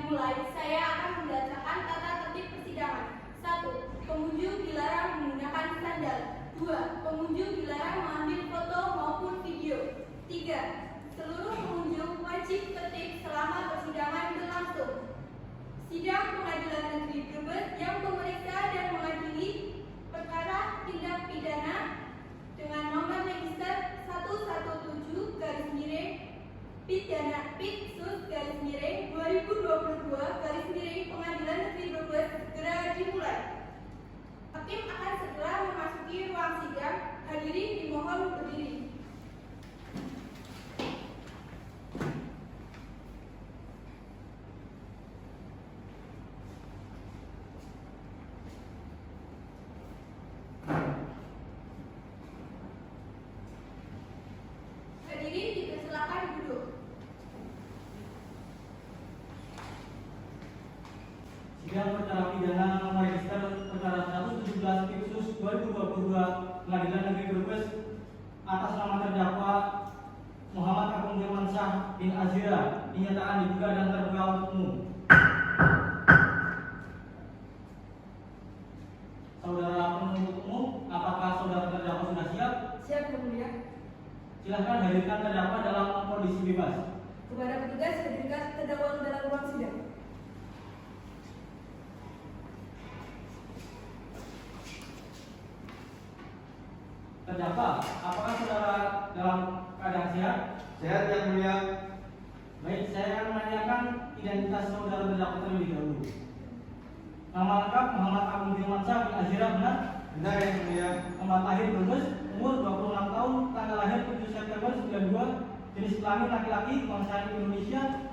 dimulai, saya akan membacakan tata tertib persidangan. 1. Pengunjung dilarang menggunakan sandal. 2. Pengunjung dilarang mengambil foto maupun video. 3. Seluruh pengunjung wajib tertib selama persidangan berlangsung. Sidang Pengadilan Negeri Brebes yang memeriksa dan mengadili perkara tindak pidana dengan nomor register 117-Pidana-Sus-2022 Pengadilan Negeri Brebes segera dimulai. Hakim akan segera memasuki ruang sidang. Hadirin dimohon berdiri. Hadirin dipersilakan duduk. Sidang perkara pidana nomor register perkara 117-Sus-2022 Pengadilan Negeri Brebes atas nama terdakwa Muhammad Agung Firmansyah bin Azira dinyatakan diduga dan terbuka untuk umum. Saudara penuntut umum, apakah saudara terdakwa sudah siap? Siap, Yang Mulia. Silahkan hadirkan terdakwa dalam kondisi bebas. Kepada petugas, hadirkan terdakwa ke dalam ruang sidang. Terdakwa, apakah saudara dalam keadaan sehat? Sehat, Yang Mulia. Baik, saya akan menanyakan identitas saudara terdakwa terlebih dahulu. Nama lengkap Muhammad Agung Firmansyah bin Azira, benar? Benar, Yang Mulia. Tempat lahir Brebes, umur 26 tahun, tanggal lahir 7 September 92, jenis kelamin laki-laki, bangsa Indonesia,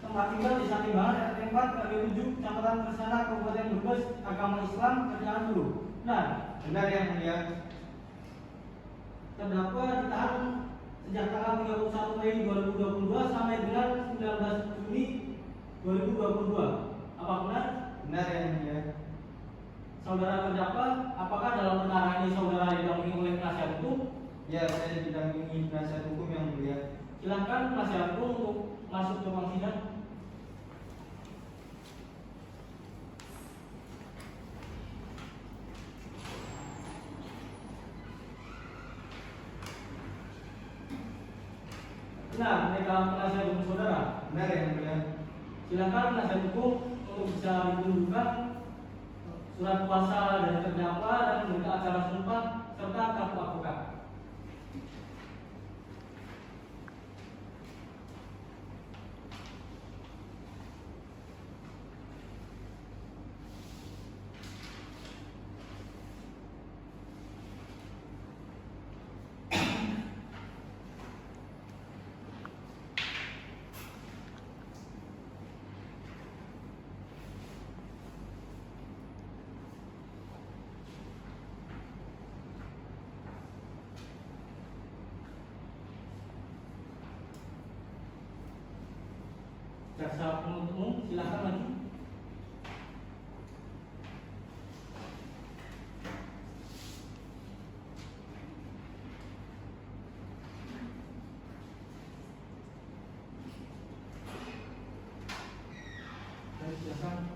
tempat tinggal di Timbangan, RT 4, RW 7, Kecamatan Tersana, Kabupaten Brebes, agama Islam, kerjaan buruh. Benar? Benar, Yang Mulia. Terdakwa ditahan sejak tanggal 31 Mei 2022 sampai dengan 19 Juni 2022. Apa benar? Benar, Yang Mulia. Saudara terdakwa, apakah dalam perkara ini saudara didampingi oleh penasihat hukum? Ya, saya didampingi penasihat hukum, Yang Mulia. Silahkan penasihat hukum untuk masuk ke ruang sidang. Benar, mereka penasihat hukum saudara. Benar, Yang Mulia. Silakan penasihat hukum untuk bisa ditunjukkan surat kuasa dari terdakwa dan berita acara sumpah serta kartu advokat. Jaksa penuntut umum, silakan lagi. Baik, silakan.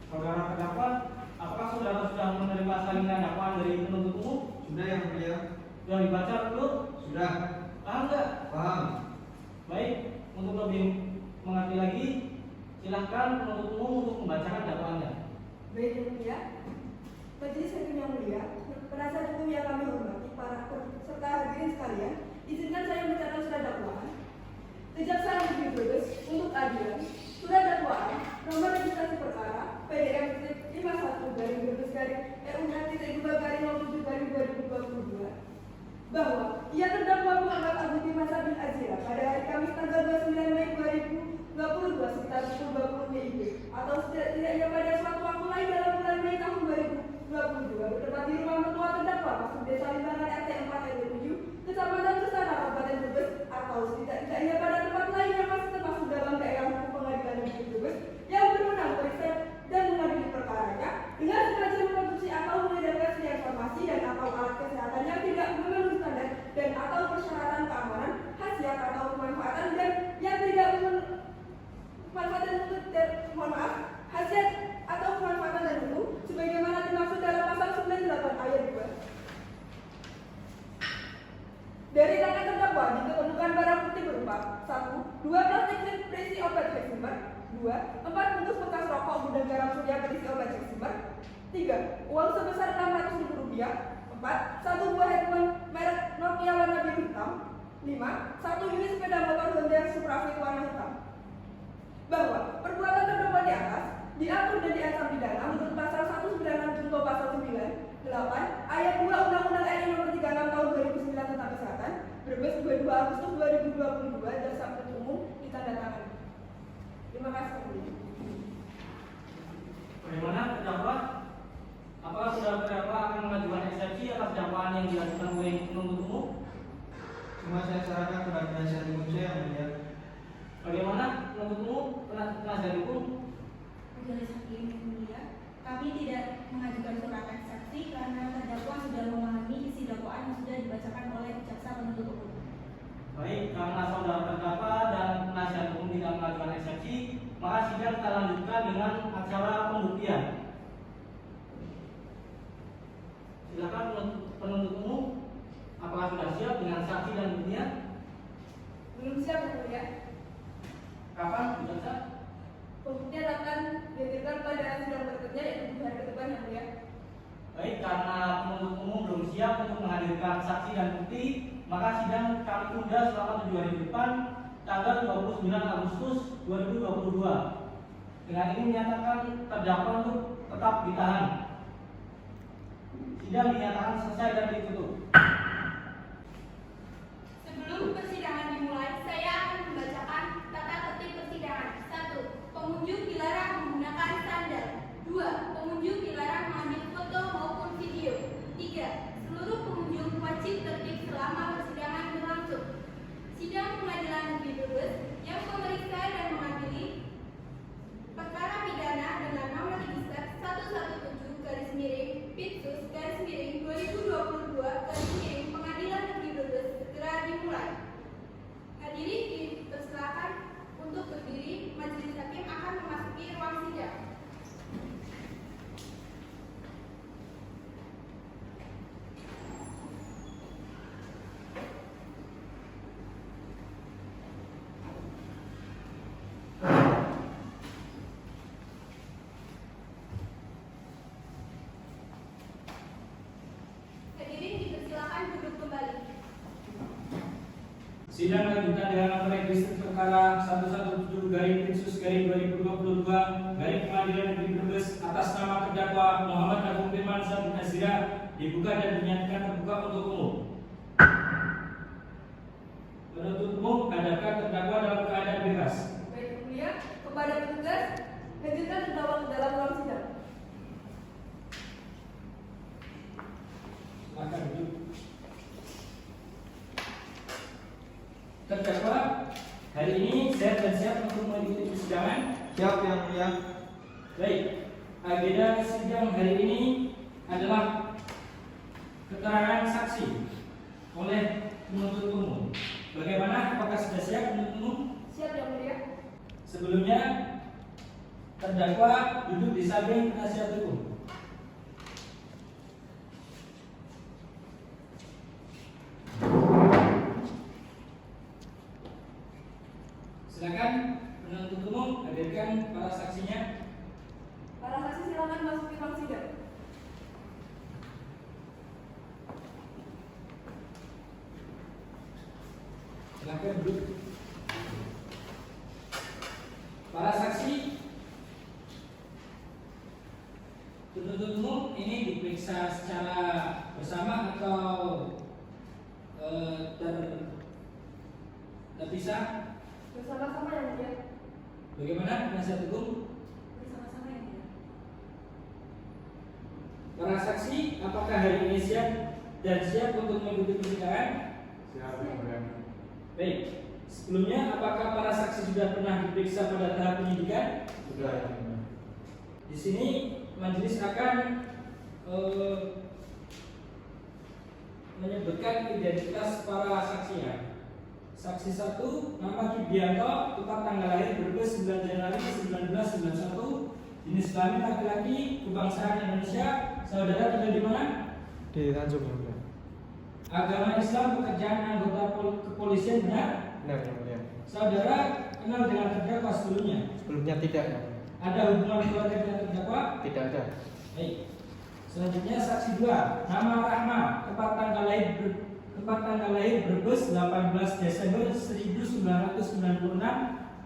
Saudara terdakwa, apakah saudara sudah menerima salinan dakwaan dari penuntut umum? Sudah, Yang Mulia. Sudah dibaca dulu? Sudah. Paham nggak? Paham. Baik, untuk lebih mengerti lagi, silahkan penuntut umum untuk membacakan dakwaannya. Baik, Yang Mulia. Majelis Hakim Yang Mulia, penasihat hukum yang kami hormati, para peserta hadirin sekalian, izinkan saya membacakan surat dakwaan. Kejaksaan Negeri Brebes untuk adilan, surat dakwaan nomor registrasi perkara PDM 51-EUH-2-07-2022 bahwa ia terdakwa Muhammad Agung Firmansyah bin Azira pada hari Kamis tanggal 29 Mei 2022 sekitar pukul 20 WIB atau setidaknya pada suatu waktu lain dalam bulan Mei tahun 2022 bertempat di rumah mertua terdakwa masuk desa Limbangan RT 4 RW 7 Kecamatan Tersana Kabupaten Brebes atau setidaknya pada tempat lain yang masih termasuk dalam daerah hukum Pengadilan Negeri Brebes yang berwenang periksa dan mengadili perkaranya dengan sengaja memproduksi atau mengedarkan informasi dan atau alat kesehatan yang tidak memenuhi standar dan atau persyaratan keamanan 2 plastik berisi obat Hexamer. 2. 4 bungkus bekas rokok gudang garam surya berisi obat Hexamer. 3. Uang sebesar Rp600.000. 4. 1 buah handphone merek Nokia warna biru hitam. 5. 1 unit sepeda motor Honda Suprafit warna hitam. Bahwa perbuatan terdakwa di atas diatur dan diancam pidana menurut pasal 196 junto pasal 9, 8 ayat 2 Undang-Undang RI Nomor 36 Tahun 2009 tentang Kesehatan, Brebes 22 Agustus 2022, jaksa penuntut umum ditandatangani. Terima kasih. Bagaimana terdakwa? Apakah saudara terdakwa akan mengajukan eksepsi atas dakwaan yang dilakukan oleh penuntut umum? Cuma saya sarankan kepada penasihat hukum saya yang mulia. Bagaimana penuntut umum, penasihat hukum? Majelis Hakim yang mulia, kami tidak mengajukan surat eksepsi karena terdakwa sudah memahami isi dakwaan yang sudah dibacakan oleh jaksa penuntut umum. Baik, karena saudara terdakwa dan penasihat hukum tidak mengajukan eksepsi, maka sidang kita lanjutkan dengan acara pembuktian. Silakan penuntut umum, apakah sudah siap dengan saksi dan buktinya? Belum siap, Yang Mulia. Kapan jaksa? Pembuktian akan dihadirkan pada sidang berikutnya yaitu 2 hari ke depan, Yang Mulia. Baik, karena penuntut umum belum siap untuk menghadirkan saksi dan bukti, maka sidang kami tunda selama 7 hari ke depan, tanggal 29 Agustus 2022. Dengan ini menyatakan terdakwa untuk tetap ditahan. Sidang dinyatakan selesai dan ditutup. Sebelum persidangan dimulai, saya akan membacakan tata tertib persidangan. 1. Pengunjung dilarang menggunakan sandal. 2. Pengunjung dilarang mengambil foto maupun video. 3. Seluruh pengunjung wajib tertib selama persidangan berlangsung. Sidang Pengadilan Negeri Brebes yang memeriksa dan mengadili perkara pidana dengan nomor register 117/Pitsus/2022/ Pengadilan Negeri Brebes segera dimulai. Hadirin dipersilakan untuk berdiri. Majelis Hakim akan memasuki ruang sidang. Hadirin dipersilakan duduk kembali. Sidang lanjutan dengan nomor register perkara 117/Pitsus/2022/ Pengadilan Negeri Brebes atas nama terdakwa Muhammad Agung Firmansyah bin Azira dibuka dan dinyatakan terbuka untuk umum. Penuntut umum hadapkan terdakwa dalam keadaan bebas. Baik, Yang Mulia, kepada petugas, lanjutkan terdakwa ke dalam ruang sidang. Silakan duduk. Terdakwa, hari ini saya dan siap untuk mengikuti persidangan. Siap Yang Mulia. Baik, agenda sidang hari ini adalah keterangan saksi oleh penuntut umum. Bagaimana? Apakah sudah siap penuntut umum? Siap, Yang Mulia. Sebelumnya, terdakwa duduk di samping penasihat hukum. Silakan penuntut umum hadirkan para saksinya. Para saksi silakan masuk ke ruang sidang. Silakan duduk. Para saksi, penuntut umum ini diperiksa secara bersama atau terpisah? Bersama-sama, Yang Mulia. Bagaimana penasihat hukum? Bersama-sama, Yang Mulia. Para saksi, apakah hari ini siap dan siap untuk mengikuti persidangan? Siap Yang Mulia. Baik. Sebelumnya, apakah para saksi sudah pernah diperiksa pada tahap penyidikan? Sudah Yang Mulia. Di sini majelis akan menyebutkan identitas para saksinya. Saksi 1, nama Kibianto, tempat tanggal lahir Brebes 9 Januari 1991, jenis kelamin laki-laki, kebangsaan Indonesia. Saudara tinggal di mana? Di Tanjung Yang Mulia. Agama Islam, pekerjaan anggota kepolisian benar? Benar, yang mulia. Saudara kenal dengan terdakwa sebelumnya? Sebelumnya tidak, yang mulia. Ada hubungan keluarga dengan terdakwa? Tidak ada. Baik. Selanjutnya saksi 2, nama Rahma, tempat tanggal lahir Brebes 18 Desember 1996,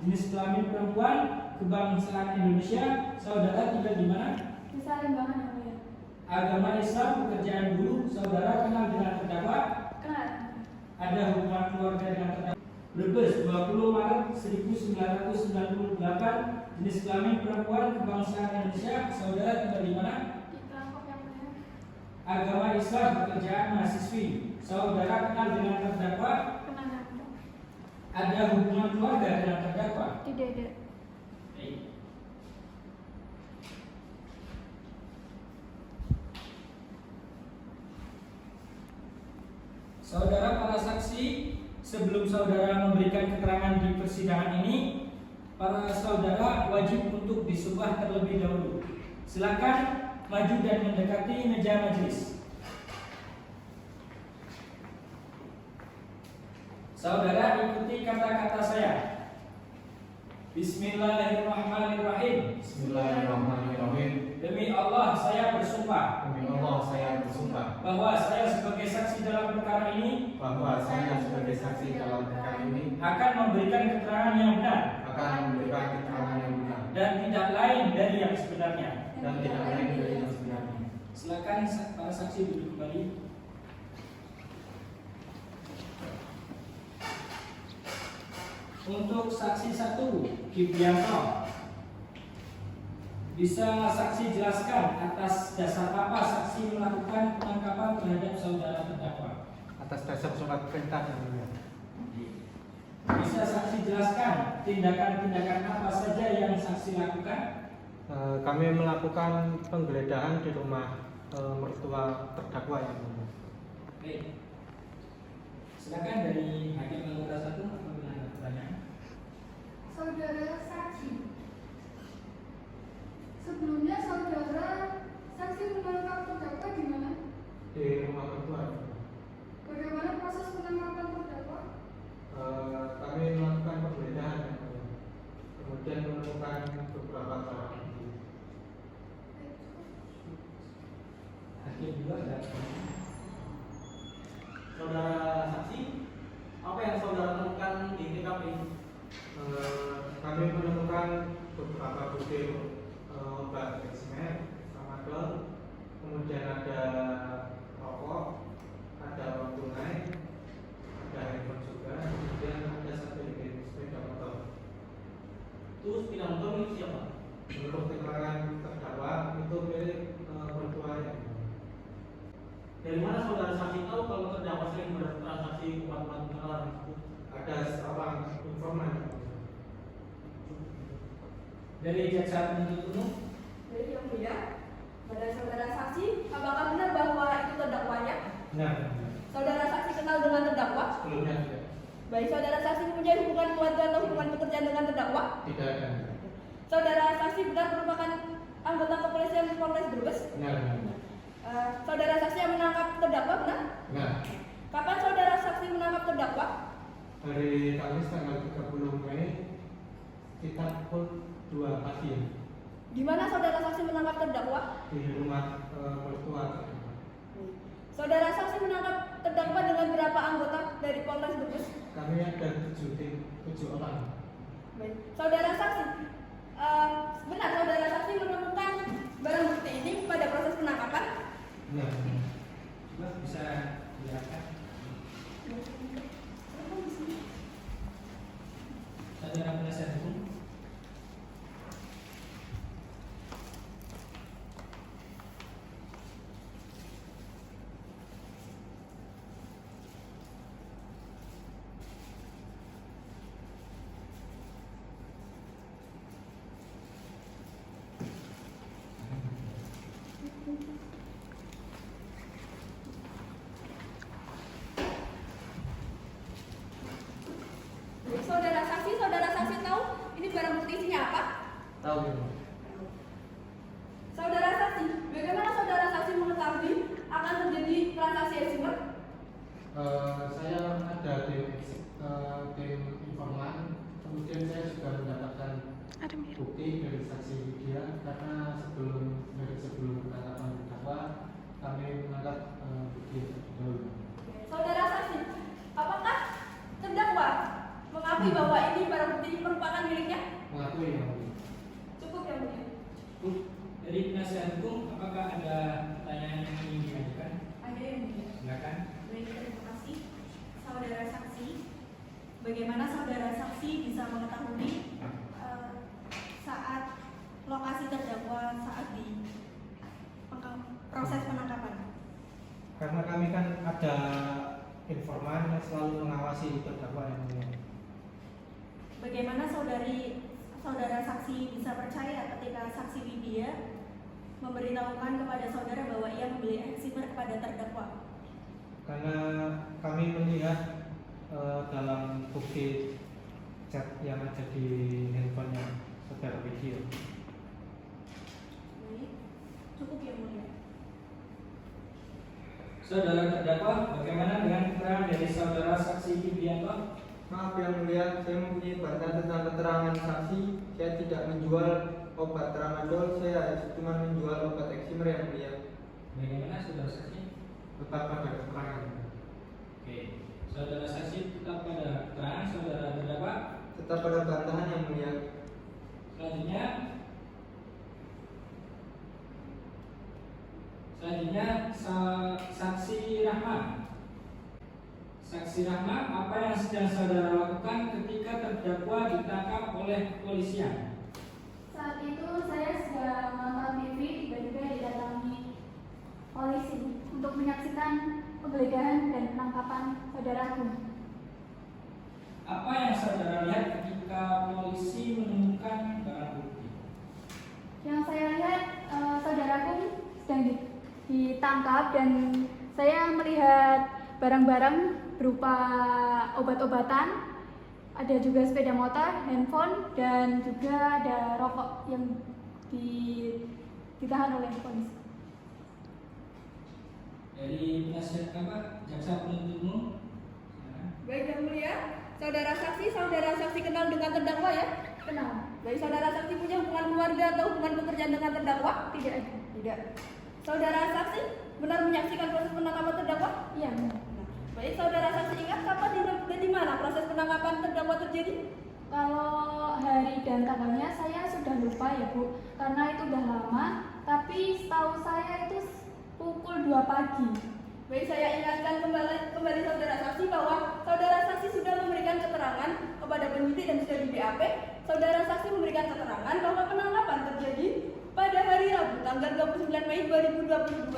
jenis kelamin perempuan, kebangsaan Indonesia. Saudara tinggal di mana? Di Salimbangan yang mulia. Agama Islam, pekerjaan guru. Saudara kenal dengan terdakwa? Kenal. Ada hubungan keluarga dengan terdakwa? Brebes 20 Maret 1998, jenis kelamin perempuan, kebangsaan Indonesia. Saudara tinggal di mana? Di Kelangkop yang mulia. Agama Islam, pekerjaan mahasiswi. Saudara kenal dengan terdakwa? Kenal. Ada hubungan keluarga dengan terdakwa? Tidak ada. Baik. Saudara para saksi, sebelum saudara memberikan keterangan di persidangan ini, para saudara wajib untuk disumpah terlebih dahulu. Silakan maju dan mendekati meja majelis. Saudara ikuti kata-kata saya. Bismillahirrahmanirrahim. Bismillahirrahmanirrahim. Demi Allah saya bersumpah Demi Allah saya bersumpah bahwa saya sebagai saksi dalam perkara ini bahwa saya sebagai saksi dalam perkara ini akan memberikan keterangan yang benar akan memberikan keterangan yang benar dan tidak lain dari yang sebenarnya. dan tidak lain dari yang sebenarnya. Silakan para saksi duduk kembali. Untuk saksi 1, Kibianto, bisa saksi jelaskan atas dasar apa saksi melakukan penangkapan terhadap saudara terdakwa? Atas dasar surat perintah yang mulia. Bisa saksi jelaskan tindakan-tindakan apa saja yang saksi lakukan? Kami melakukan penggeledahan di rumah mertua terdakwa yang mulia. Baik. Silakan dari hakim anggota 1 apabila ada pertanyaan. Saudara saksi, sebelumnya saudara saksi menangkap terdakwa di mana? Di rumah mertua. Bagaimana proses penangkapan terdakwa? Kami melakukan penggeledahan yang mulia. Kemudian menemukan beberapa barang bukti. Hakim juga ada pertanyaan. Saudara saksi, apa yang saudara temukan di TKP? Kami menemukan beberapa bukti obat eksemer, tramadol, kemudian ada rokok, ada uang tunai, ada handphone juga, kemudian ada satu unit sepeda motor. Itu sepeda motor milik siapa? Menurut keterangan terdakwa itu milik mertua yang Dari mana saudara saksi tahu kalau terdakwa sering bertransaksi obat-obat terlarang tersebut? ada seorang informan. Dari jaksa penuntut umum, Jadi yang mulia, pada saudara saksi, apakah benar bahwa itu terdakwanya? Benar. Saudara saksi kenal dengan terdakwa? Sebelumnya tidak. Baik, saudara saksi mempunyai hubungan keluarga atau hubungan pekerjaan dengan terdakwa? Tidak ada. Saudara saksi benar merupakan anggota kepolisian Polres Brebes? Benar. Saudara saksi yang menangkap terdakwa benar? Benar. Kapan saudara saksi menangkap terdakwa? Hari Kamis tanggal 30 Mei sekitar pukul 2 pagi Di mana saudara saksi menangkap terdakwa? di rumah mertua terdakwa. Saudara saksi menangkap terdakwa dengan berapa anggota dari Polres Brebes? Kami ada 7 orang. Baik. Saudara saksi, benar saudara saksi menemukan barang bukti ini pada proses penangkapan? Benar. coba bisa dilihatkan. Saudara penasihat hukum. kemudian saya juga mendapatkan bukti dari saksi Widya, karena sebelum penangkapan terdakwa kami menangkap Widya dahulu. Saudara saksi, apakah terdakwa mengakui bahwa ini barang bukti merupakan miliknya? Mengakui yang mulia. Cukup yang mulia. Cukup. Dari penasihat hukum, apakah ada pertanyaan yang ingin diajukan? Ada yang mulia. Silakan. Baik, terima kasih. Saudara saksi, bagaimana saudara saksi bisa mengetahui saat lokasi terdakwa saat di proses penangkapan? Karena kami kan ada informan yang selalu mengawasi terdakwa yang mulia. Bagaimana saudara saksi bisa percaya ketika saksi Widya memberitahukan kepada saudara bahwa ia membeli eksimer kepada terdakwa? Karena kami melihat dalam bukti chat yang ada di handphonenya saudara Widya. Baik, cukup yang mulia. Saudara terdakwa, bagaimana dengan keterangan dari saudara saksi Widianto? Maaf yang mulia, saya mempunyai bantahan tentang keterangan saksi. Saya tidak menjual obat tramadol, saya cuma menjual obat eksimer yang mulia. Bagaimana saudara saksi? Tetap pada keterangan. Oke, saudara saksi tetap pada keterangan saudara terdakwa. Tetap pada bantahan yang mulia. Selanjutnya saksi Rahma. Saksi Rahma, apa yang sedang saudara lakukan ketika terdakwa ditangkap oleh kepolisian? Saat itu saya sedang menonton TV, tiba-tiba didatangi polisi untuk menyaksikan penggeledahan dan penangkapan saudaraku. Apa yang saudara lihat ketika polisi menemukan barang bukti? Yang saya lihat saudaraku sedang ditangkap dan saya melihat barang-barang berupa obat-obatan, ada juga sepeda motor, handphone, dan juga ada rokok yang ditahan oleh polisi. Dari penasihat jaksa penuntut umum? Baik yang mulia, saudara saksi kenal dengan terdakwa ya? Kenal? Baik, saudara saksi punya hubungan keluarga atau hubungan pekerjaan dengan terdakwa? Tidak ada. Tidak. Saudara saksi benar menyaksikan proses penangkapan terdakwa? Iya. Benar. Baik, saudara saksi ingat kapan dan di mana proses penangkapan terdakwa terjadi? Kalau hari dan tanggalnya saya sudah lupa ya Bu, karena itu udah lama. Tapi setahu saya itu pukul 2 pagi. Baik, saya ingatkan kembali saudara saksi bahwa saudara saksi sudah memberikan keterangan kepada penyidik dan sudah di BAP. Saudara saksi memberikan keterangan bahwa penangkapan terjadi pada hari Rabu tanggal 29 Mei 2022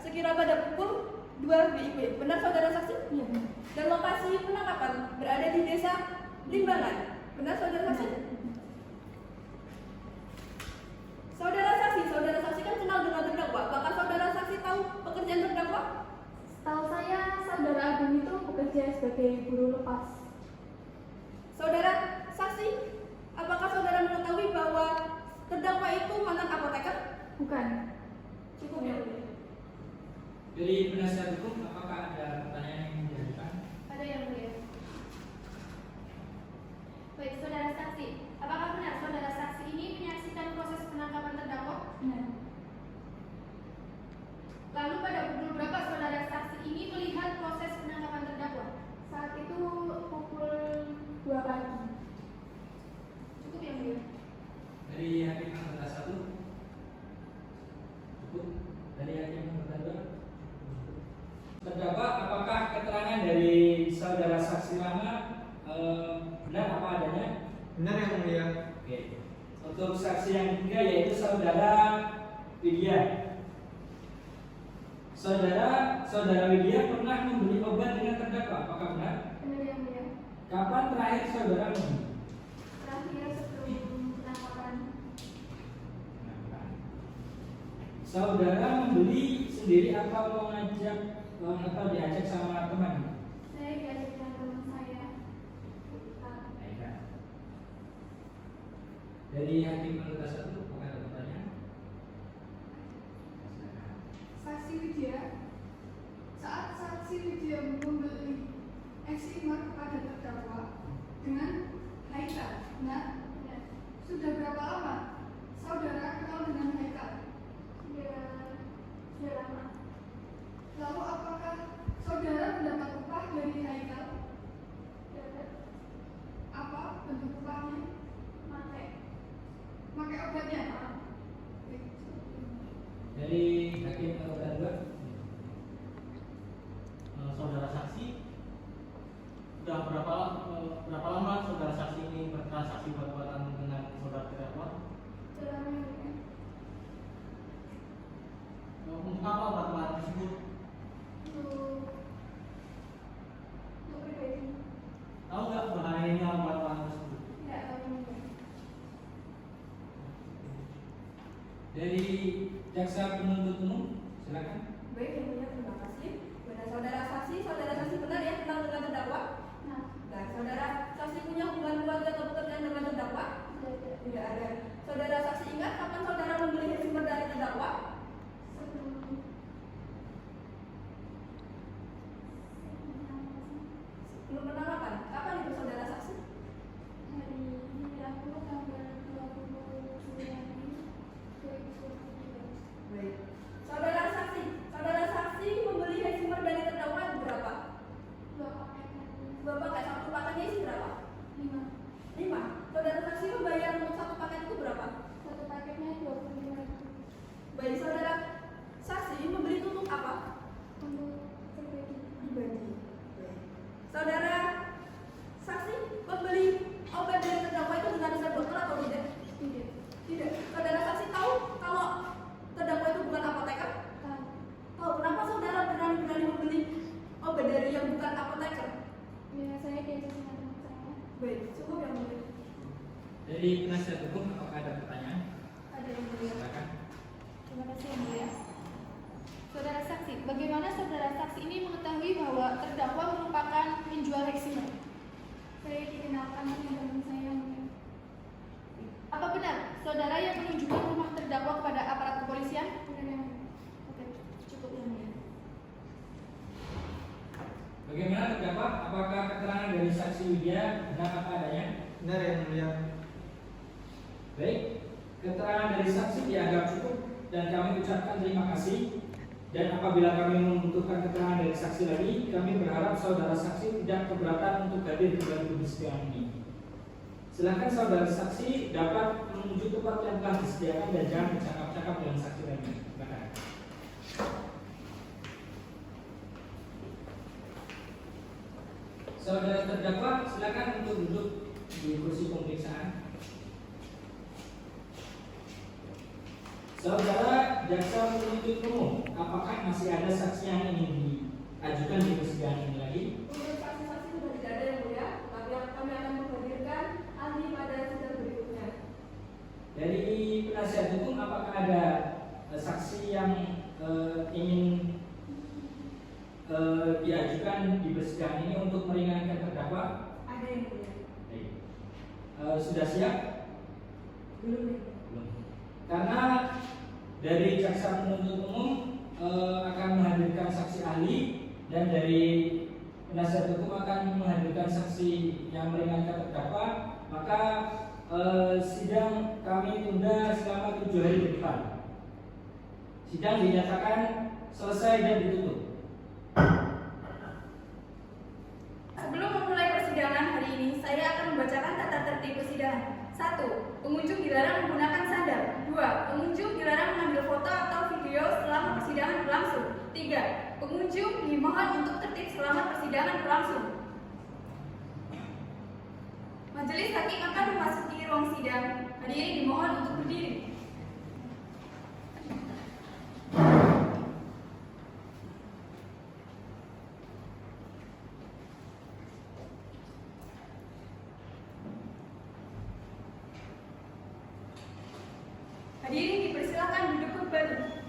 sekira pada pukul 2 WIB. Benar saudara saksi? Iya benar. Dan lokasi penangkapan berada di Desa Limbangan. Benar saudara saksi? Saudara saksi kan kenal dengan terdakwa. Apakah saudara saksi tahu pekerjaan terdakwa? Setahu saya saudara Agung itu bekerja sebagai buruh lepas. Saudara saksi, apakah saudara mengetahui bahwa terdakwa itu mantan apoteker? Bukan. Cukup ya. Dari penasihat hukum, apakah ada pertanyaan yang ingin diajukan? Ada yang mulia. Baik, saudara saksi, apakah benar saudara saksi ini menyaksikan proses penangkapan terdakwa? Benar. Lalu pada pukul berapa saudara saksi ini melihat proses penangkapan terdakwa? Saat itu pukul 2 pagi. Cukup ya mulia. Dari hakim anggota 1? Cukup. Dari hakim anggota 2? Terdakwa, apakah keterangan dari saudara saksi Rahma benar apa adanya? Benar yang mulia. Oke. Untuk saksi yang ketiga yaitu saudara Widya. Saudara Widya pernah membeli obat dengan terdakwa, apakah benar? Benar yang mulia. Kapan terakhir saudara membeli? Terakhir sebelum penangkapan. Saudara membeli sendiri atau mengajak atau diajak sama teman? Saya diajak dengan teman saya. Baiklah. Dari hakim anggota 1, apakah ada pertanyaan? Saksi Widya, saat saksi Widya membeli eksimer kepada terdakwa dengan Haikal, Nah, sudah berapa lama saudara kenal dengan Haikal? Sudah lama. Lalu apakah saudara mendapat upah dari Haikal? Dapat. Apa bentuk upahnya? Pakai obatnya? Dari hakim anggota 2. Saudara saksi, sudah berapa lama saudara saksi ini bertransaksi buat-buatan dengan saudara terdakwa? Sudah lama yang mulia. Untuk apa obat-obatan tersebut? Untuk pribadi. Tahu nggak bahayanya obat-obatan tersebut? Tidak tahu yang mulia. Dari jaksa penuntut umum, silakan. Baik, yang mulia, terima kasih. Kepada saudara saksi benar ya kenal dengan terdakwa? Nah, Nah, saudara saksi punya hubungan keluarga atau pekerjaan dengan terdakwa? Tidak ada. Saudara saksi ingat kapan saudara membeli sumber dari terdakwa? Belum pernah kapan? Kapan itu saudara saksi? hari Rabu tanggal 29 2023. Baik. Saudara saksi membeli sumber dari terdakwa berapa? 2 paket hari. Dua paket, satu paketnya isi berapa? 5. 5. Saudara saksi membayar untuk satu paket itu berapa? Satu paketnya 25.000 Baik, saudara saksi membeli itu untuk apa? untuk pribadi. Pribadi. Baik. Saudara saksi membeli obat dari terdakwa itu dengan resep dokter atau tidak? Tidak. Tidak. Saudara saksi tahu kalau terdakwa itu bukan apoteker? Tahu. Tahu. Kenapa saudara berani membeli obat dari yang bukan apoteker? Ya, saya diajak dengan teman saya. Baik, cukup yang mulia. Dari penasihat hukum, apakah ada pertanyaan? Ada yang mulia. Silakan. Terima kasih yang mulia. Saudara saksi, bagaimana saudara saksi ini mengetahui bahwa terdakwa merupakan penjual Heximer? Saya dikenalkan dengan teman saya yang mulia. Apa benar saudara yang menunjukkan rumah terdakwa kepada aparat kepolisian? Benar yang mulia. Oke, cukup yang mulia. Bagaimana terdakwa? Apakah keterangan dari saksi Widya benar apa adanya? Benar yang mulia. Baik, keterangan dari saksi dianggap cukup dan kami ucapkan terima kasih. Dan apabila kami membutuhkan keterangan dari saksi lagi, kami berharap saudara saksi tidak keberatan untuk hadir dalam persidangan ini. Silakan saudara saksi dapat menuju tempat yang telah disediakan dan jangan bercakap-cakap dengan saksi lagi. Silakan. Saudara terdakwa, silakan untuk duduk di kursi pemeriksaan. Saudara jaksa penuntut umum, apakah masih ada saksi yang ingin diajukan di persidangan ini lagi? Untuk saksi-saksi sudah tidak ada yang mulia, tapi kami akan menghadirkan ahli pada sidang berikutnya. Dari penasihat hukum, apakah ada saksi yang ingin diajukan di persidangan ini untuk meringankan terdakwa? Ada yang mulia. Baik. Sudah siap? Belum. Belum. Karena dari jaksa penuntut umum akan menghadirkan saksi ahli dan dari penasihat hukum akan menghadirkan saksi yang meringankan terdakwa, maka sidang kami tunda selama 7 hari ke depan. Sidang dinyatakan selesai dan ditutup. Sebelum memulai persidangan hari ini, saya akan membacakan tata tertib persidangan. 1. Pengunjung dilarang menggunakan sandal. 2. Pengunjung dilarang mengambil foto atau video selama persidangan berlangsung. 3. Pengunjung dimohon untuk tertib selama persidangan berlangsung. Majelis hakim akan memasuki ruang sidang. Hadirin dimohon untuk berdiri. Hadirin dipersilakan duduk kembali.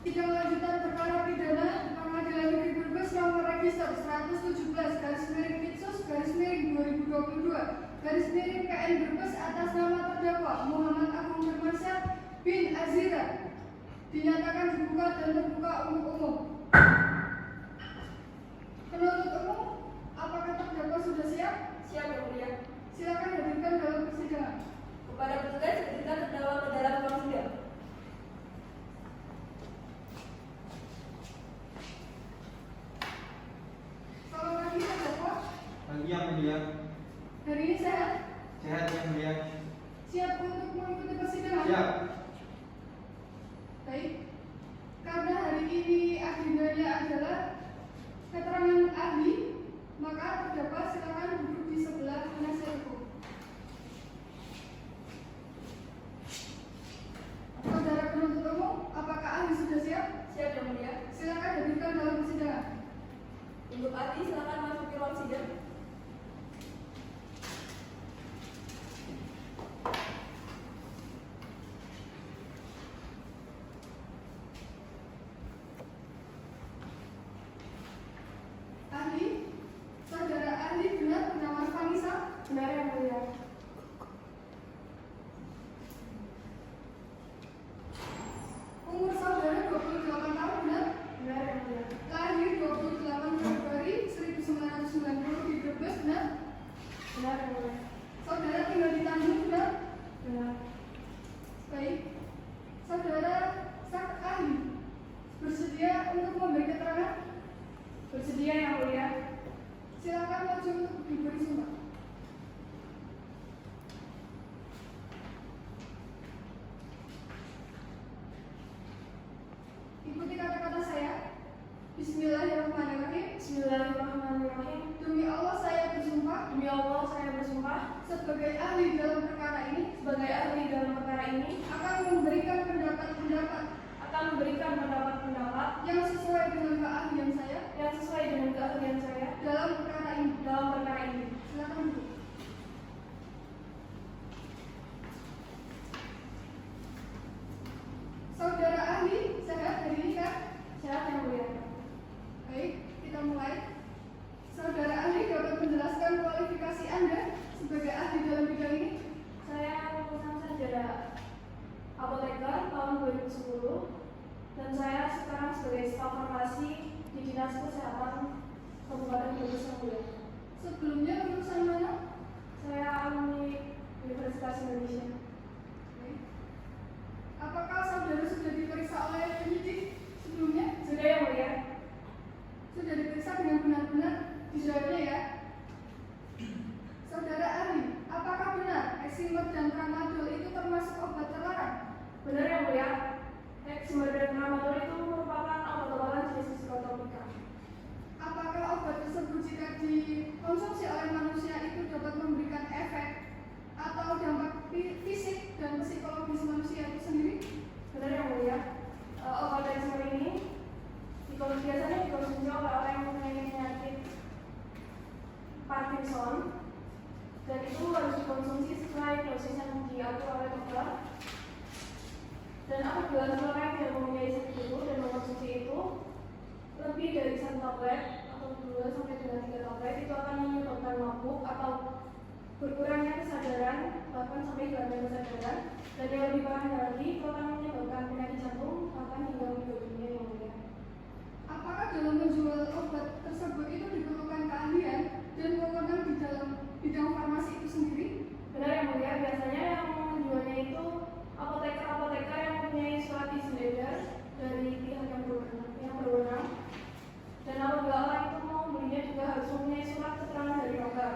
Sidang lanjutan perkara pidana Pengadilan Negeri Brebes nomor register 117/2022/PN Brebes atas nama terdakwa Muhammad Agung Firmansyah bin Azira dinyatakan dibuka dan terbuka untuk umum. Penuntut umum, apakah terdakwa sudah siap? Siap Yang Mulia. Silakan hadirkan dalam persidangan. Kepada petugas hadirkan terdakwa ke dalam ruang sidang. Selamat pagi terdakwa. Pagi Yang Mulia. Hari ini sehat? Sehat Yang Mulia. Siap untuk mengikuti persidangan? Siap. Baik. Karena hari ini agendanya adalah keterangan ahli, maka terdakwa silakan duduk di sebelah penasihat hukum. Saudara penuntut umum, apakah ahli sudah siap? Siap Yang Mulia. Silakan hadirkan dalam persidangan. Untuk ahli silakan masuk ke ruang sidang. Ahli, saudara ahli benar bernama Vanessa? Benar Yang Mulia. Umur saudara 28 tahun benar? Benar Yang Mulia. Lahir 28 Februari 1990 di Brebes benar? Benar Yang Mulia. Saudara tinggal di Tanjung benar? Benar. Baik. Saudara saksi ahli bersedia untuk memberi keterangan? Bersedia Yang Mulia. Silakan maju untuk diberi sumpah. Ikuti kata-kata saya. Bismillahirrahmanirrahim. Bismillahirrahmanirrahim. Demi Allah saya bersumpah Demi Allah saya bersumpah sebagai ahli dalam perkara ini sebagai ahli dalam perkara ini akan memberikan pendapat-pendapat akan memberikan pendapat-pendapat yang sesuai dengan keahlian saya yang sesuai dengan keahlian saya dalam perkara ini. dalam perkara ini. Silakan duduk. Saudara ahli, sehat hari ini kan? Sehat Yang Mulia. Baik, kita mulai. Saudara ahli dapat menjelaskan kualifikasi Anda sebagai ahli dalam bidang ini? Saya lulusan sarjana apoteker tahun 2010 dan saya sekarang sebagai staf farmasi di Dinas Kesehatan Kabupaten Brebes Yang Mulia. Sebelumnya lulusan mana? Saya alumni Universitas Indonesia. Baik. Apakah saudara sudah diperiksa oleh penyidik sebelumnya? Sudah Yang Mulia. Sudah diperiksa dengan benar-benar? Dijawabnya ya. Saudara ahli, apakah benar eksimer dan tramadol itu termasuk obat terlarang? Benar Yang Mulia. Eksimer dan tramadol itu merupakan obat-obatan jenis psikotropika. Apakah obat tersebut jika dikonsumsi oleh manusia itu dapat memberikan efek atau dampak fisik dan psikologis manusia itu sendiri? Benar Yang Mulia. Obat eksimer ini biasanya dikonsumsi oleh orang yang mempunyai penyakit Parkinson dan itu harus dikonsumsi sesuai dosis yang diatur oleh dokter. Dan apabila seseorang yang mempunyai sakit itu dan mengkonsumsi itu lebih dari 1 tablet atau 2 sampai dengan 3 tablet itu akan menyebabkan mabuk atau berkurangnya kesadaran bahkan sampai hilangnya kesadaran, dan yang lebih parahnya lagi itu akan menyebabkan penyakit jantung bahkan hingga meninggal dunia Yang Mulia. Apakah dalam menjual obat tersebut itu diperlukan keahlian dan wewenang di dalam bidang farmasi itu sendiri? Benar Yang Mulia. Biasanya yang menjualnya itu apoteker-apoteker yang mempunyai surat izin edar dari pihak yang berwenang. Dan apabila orang itu mau membelinya juga harus mempunyai surat keterangan dari dokter.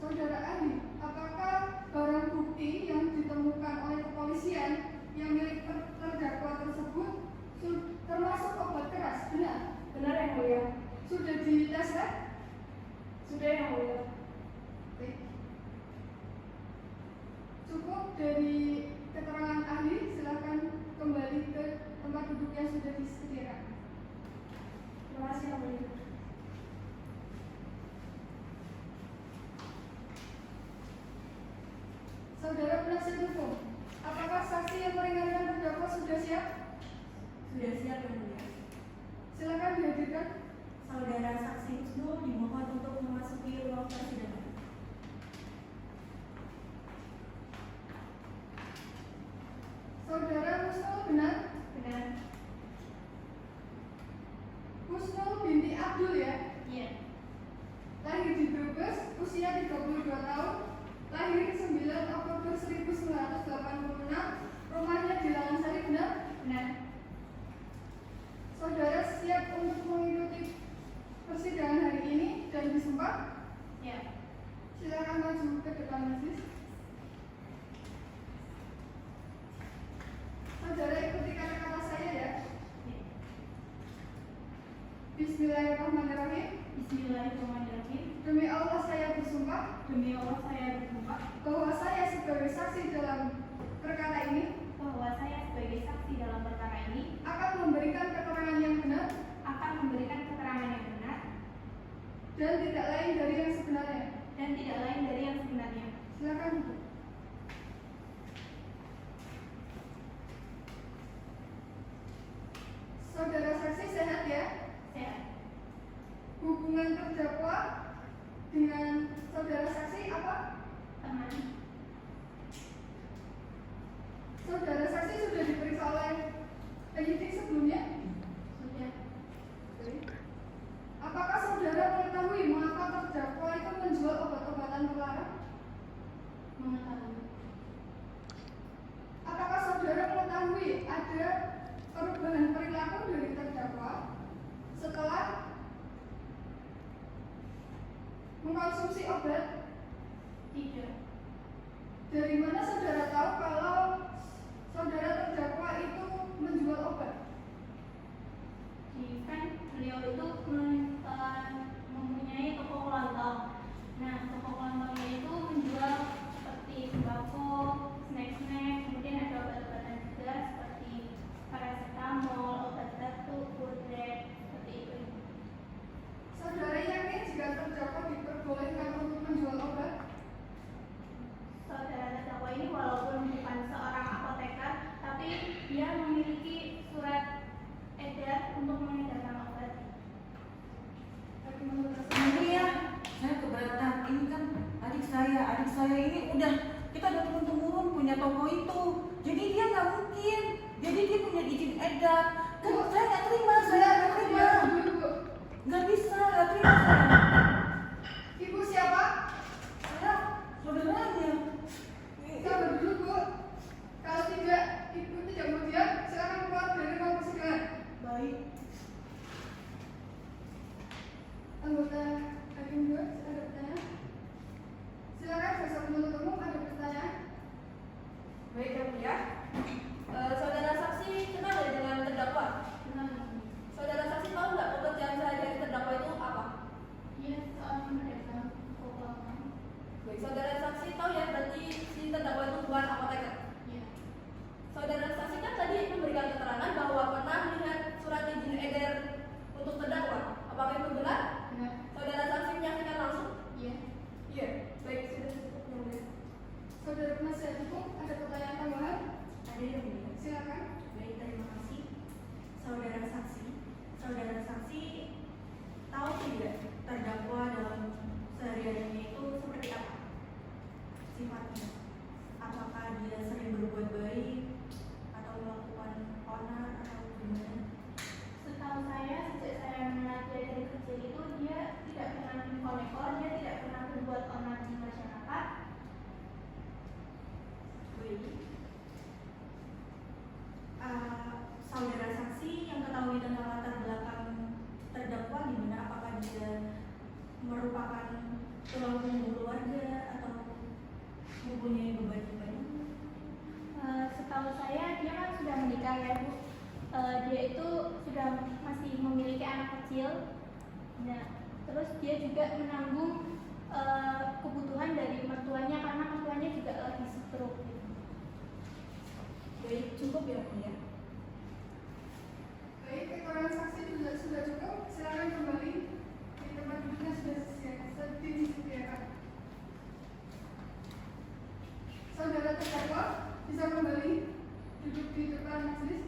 Saudara ahli, apakah barang bukti yang ditemukan oleh kepolisian yang milik terdakwa tersebut termasuk obat keras? Benar? Benar Yang Mulia. Sudah dites lab? Sudah Yang Mulia. Baik. Cukup dari keterangan ahli, silakan kembali ke tempat duduk yang sudah disediakan. Terima kasih Yang Mulia. Saudara penasihat hukum, apakah saksi yang meringankan terdakwa sudah siap? Sudah siap Yang Mulia. Silakan dihadirkan. Saudara saksi Wisnu dimohon untuk memasuki ruang persidangan. Saudara Wisnu benar? Benar. Demi Allah saya bersumpah bahwa saya sebagai saksi dalam perkara ini bahwa saya sebagai saksi dalam perkara ini akan memberikan keterangan yang benar akan memberikan keterangan yang benar dan tidak lain dari yang sebenarnya. Silakan duduk. Saudara saksi sehat ya? Sehat. Hubungan terdakwa dengan saudara saksi apa? Teman. Saudara saksi sudah diperiksa oleh penyidik sebelumnya? Sudah. Apakah saudara mengetahui mengapa terdakwa itu menjual obat-obatan terlarang? Mengetahui. Apakah saudara mengetahui ada perubahan perilaku dari terdakwa setelah mengkonsumsi obat? Tidak. Dari mana saudara tahu kalau saudara terdakwa itu menjual obat? Kan beliau itu mempunyai toko kelontong. Nah, toko kelontongnya itu menjual seperti sembako, snack-snack, kemudian ada obat-obatan juga seperti paracetamol, obat batuk, kudret, seperti itu. Saudara yakin jika terdakwa diperbolehkan untuk menjual obat? Saudara terdakwa ini walaupun bukan seorang apoteker, tapi dia memiliki surat edar untuk mengedarkan obat. Iya, saya keberatan. Ini kan adik saya ini kita udah turun-temurun punya toko itu. Jadi dia nggak mungkin. Jadi dia punya izin edar. Kan saya nggak terima, nggak bisa, nggak terima saya. Ibu siapa? Saya saudaranya. Sabar dulu Bu. Kalau tidak, Ibu tidak mau diam, silakan keluar dari ruang persidangan. Baik. Anggota Hakim 2, ada pertanyaan? Silakan, jaksa penuntut umum ada pertanyaan? Baik, Yang Mulia. Saudara saksi kenal ya dengan terdakwa? Kenal. Saudara saksi tahu nggak pekerjaan sehari-hari terdakwa itu apa? Dia seorang pedagang toko kelontong. Baik, saudara saksi tahu ya berarti si terdakwa itu bukan apoteker. Iya. Saudara saksi kan tadi memberikan keterangan bahwa pernah melihat surat izin edar untuk terdakwa. Apakah itu benar? Benar. Saudara saksi menyaksikan langsung? Iya. Iya. Baik, sudah cukup Yang Mulia. Saudara penasihat hukum ada pertanyaan tambahan? Ada yang mulia. Silakan. Baik, terima kasih. Saudara saksi tahu tidak terdakwa dalam sehari-harinya itu seperti apa sifatnya? Apakah dia sering berbuat baik atau melakukan onar atau gimana? Setahu saya, sejak saya melihat dia dari kecil itu, dia tidak pernah neko-neko, dia tidak pernah berbuat onar di masyarakat. Baik. Saudara saksi yang ketahui tentang latar belakang terdakwa gimana? Apakah dia merupakan tulang punggung keluarga atau mempunyai beban-beban? Setahu saya dia kan sudah menikah ya Bu. Dia itu sudah masih memiliki anak kecil. Nah, terus dia juga menanggung kebutuhan dari mertuanya karena mertuanya juga lagi stroke. Baik, cukup ya Mulia. Baik, keterangan saksi sudah cukup. Silakan kembali di tempat duduknya sudah disediakan. Saudara terdakwa bisa kembali duduk di depan majelis.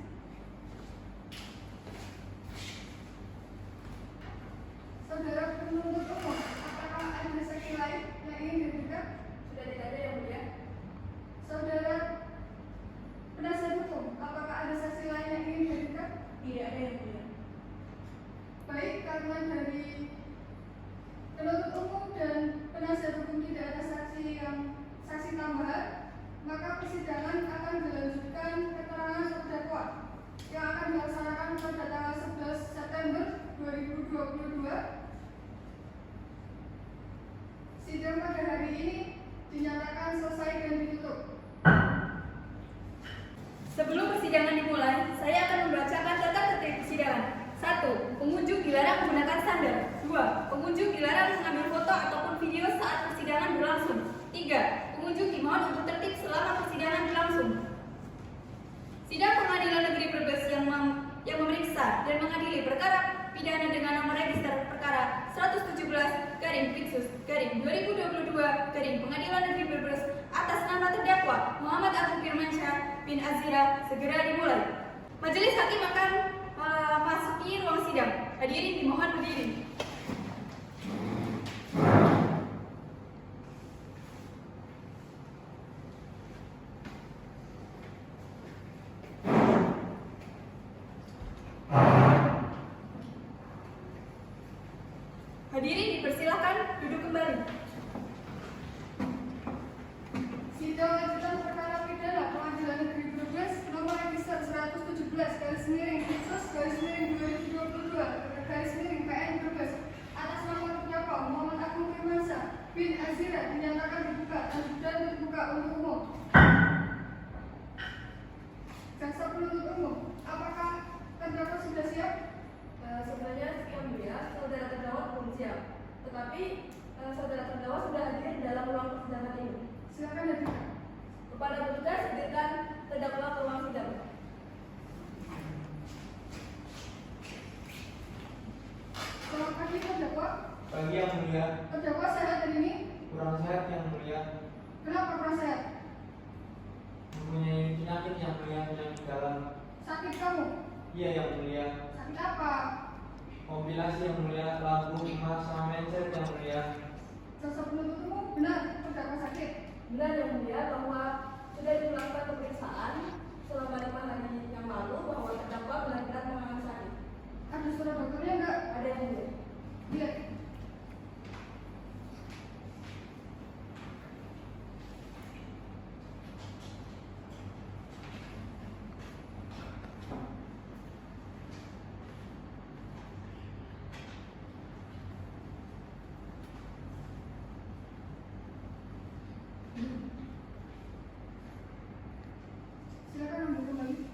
Saudara penuntut umum, apakah ada saksi lain yang ingin dihadirkan? Sudah tidak ada Yang Mulia. Saudara penasihat hukum, apakah ada saksi lain yang ingin dihadirkan? Tidak ada Yang Mulia. Baik, karena dari penuntut umum dan penasihat hukum tidak ada saksi tambahan, maka persidangan akan dilanjutkan keterangan terdakwa yang akan dilaksanakan pada tanggal 11 September 2022. Sidang pada hari ini dinyatakan selesai dan ditutup. Sebelum persidangan dimulai, saya akan membacakan tata tertib persidangan. 1. Pengunjung dilarang menggunakan sandal. 2. Pengunjung dilarang mengambil foto ataupun video saat persidangan berlangsung. Pengadilan Negeri Brebes atas nama terdakwa Muhammad Agung Firmansyah bin Azira segera dimulai. Majelis hakim akan memasuki ruang sidang. Hadirin dimohon berdiri. Hadirin dipersilakan duduk kembali. Sidang lanjutan perkara pidana Pengadilan Negeri Brebes nomor register 117/2022/PN Brebes atas nama terdakwa Muhammad Agung Firmansyah bin Azira dinyatakan dibuka dan dibuka untuk umum. Jaksa penuntut umum, apakah terdakwa sudah siap? Sebenarnya sekian ya, saudara terdakwa belum siap. Tetapi saudara terdakwa sudah hadir dalam ruang persidangan ini. Silakan hadirkan. Kepada petugas, hadirkan terdakwa ke ruang sidang. Selamat pagi terdakwa. Pagi yang mulia. Terdakwa sehat hari ini? Kurang sehat yang mulia. Kenapa kurang sehat? Mempunyai penyakit yang mulia, penyakit dalam. Sakit kamu? Iya yang mulia. Sakit apa? Kompilasi yang mulia, lambung, emas, sama mencret yang mulia. Jaksa penuntut umum, benar terdakwa sakit? Benar yang mulia bahwa sudah dilakukan pemeriksaan selama 5 hari yang lalu bahwa terdakwa benar-benar mengalami sakit. Ada surat dokternya enggak? Ada yang mulia. Lihat. Silakan ambil kembali.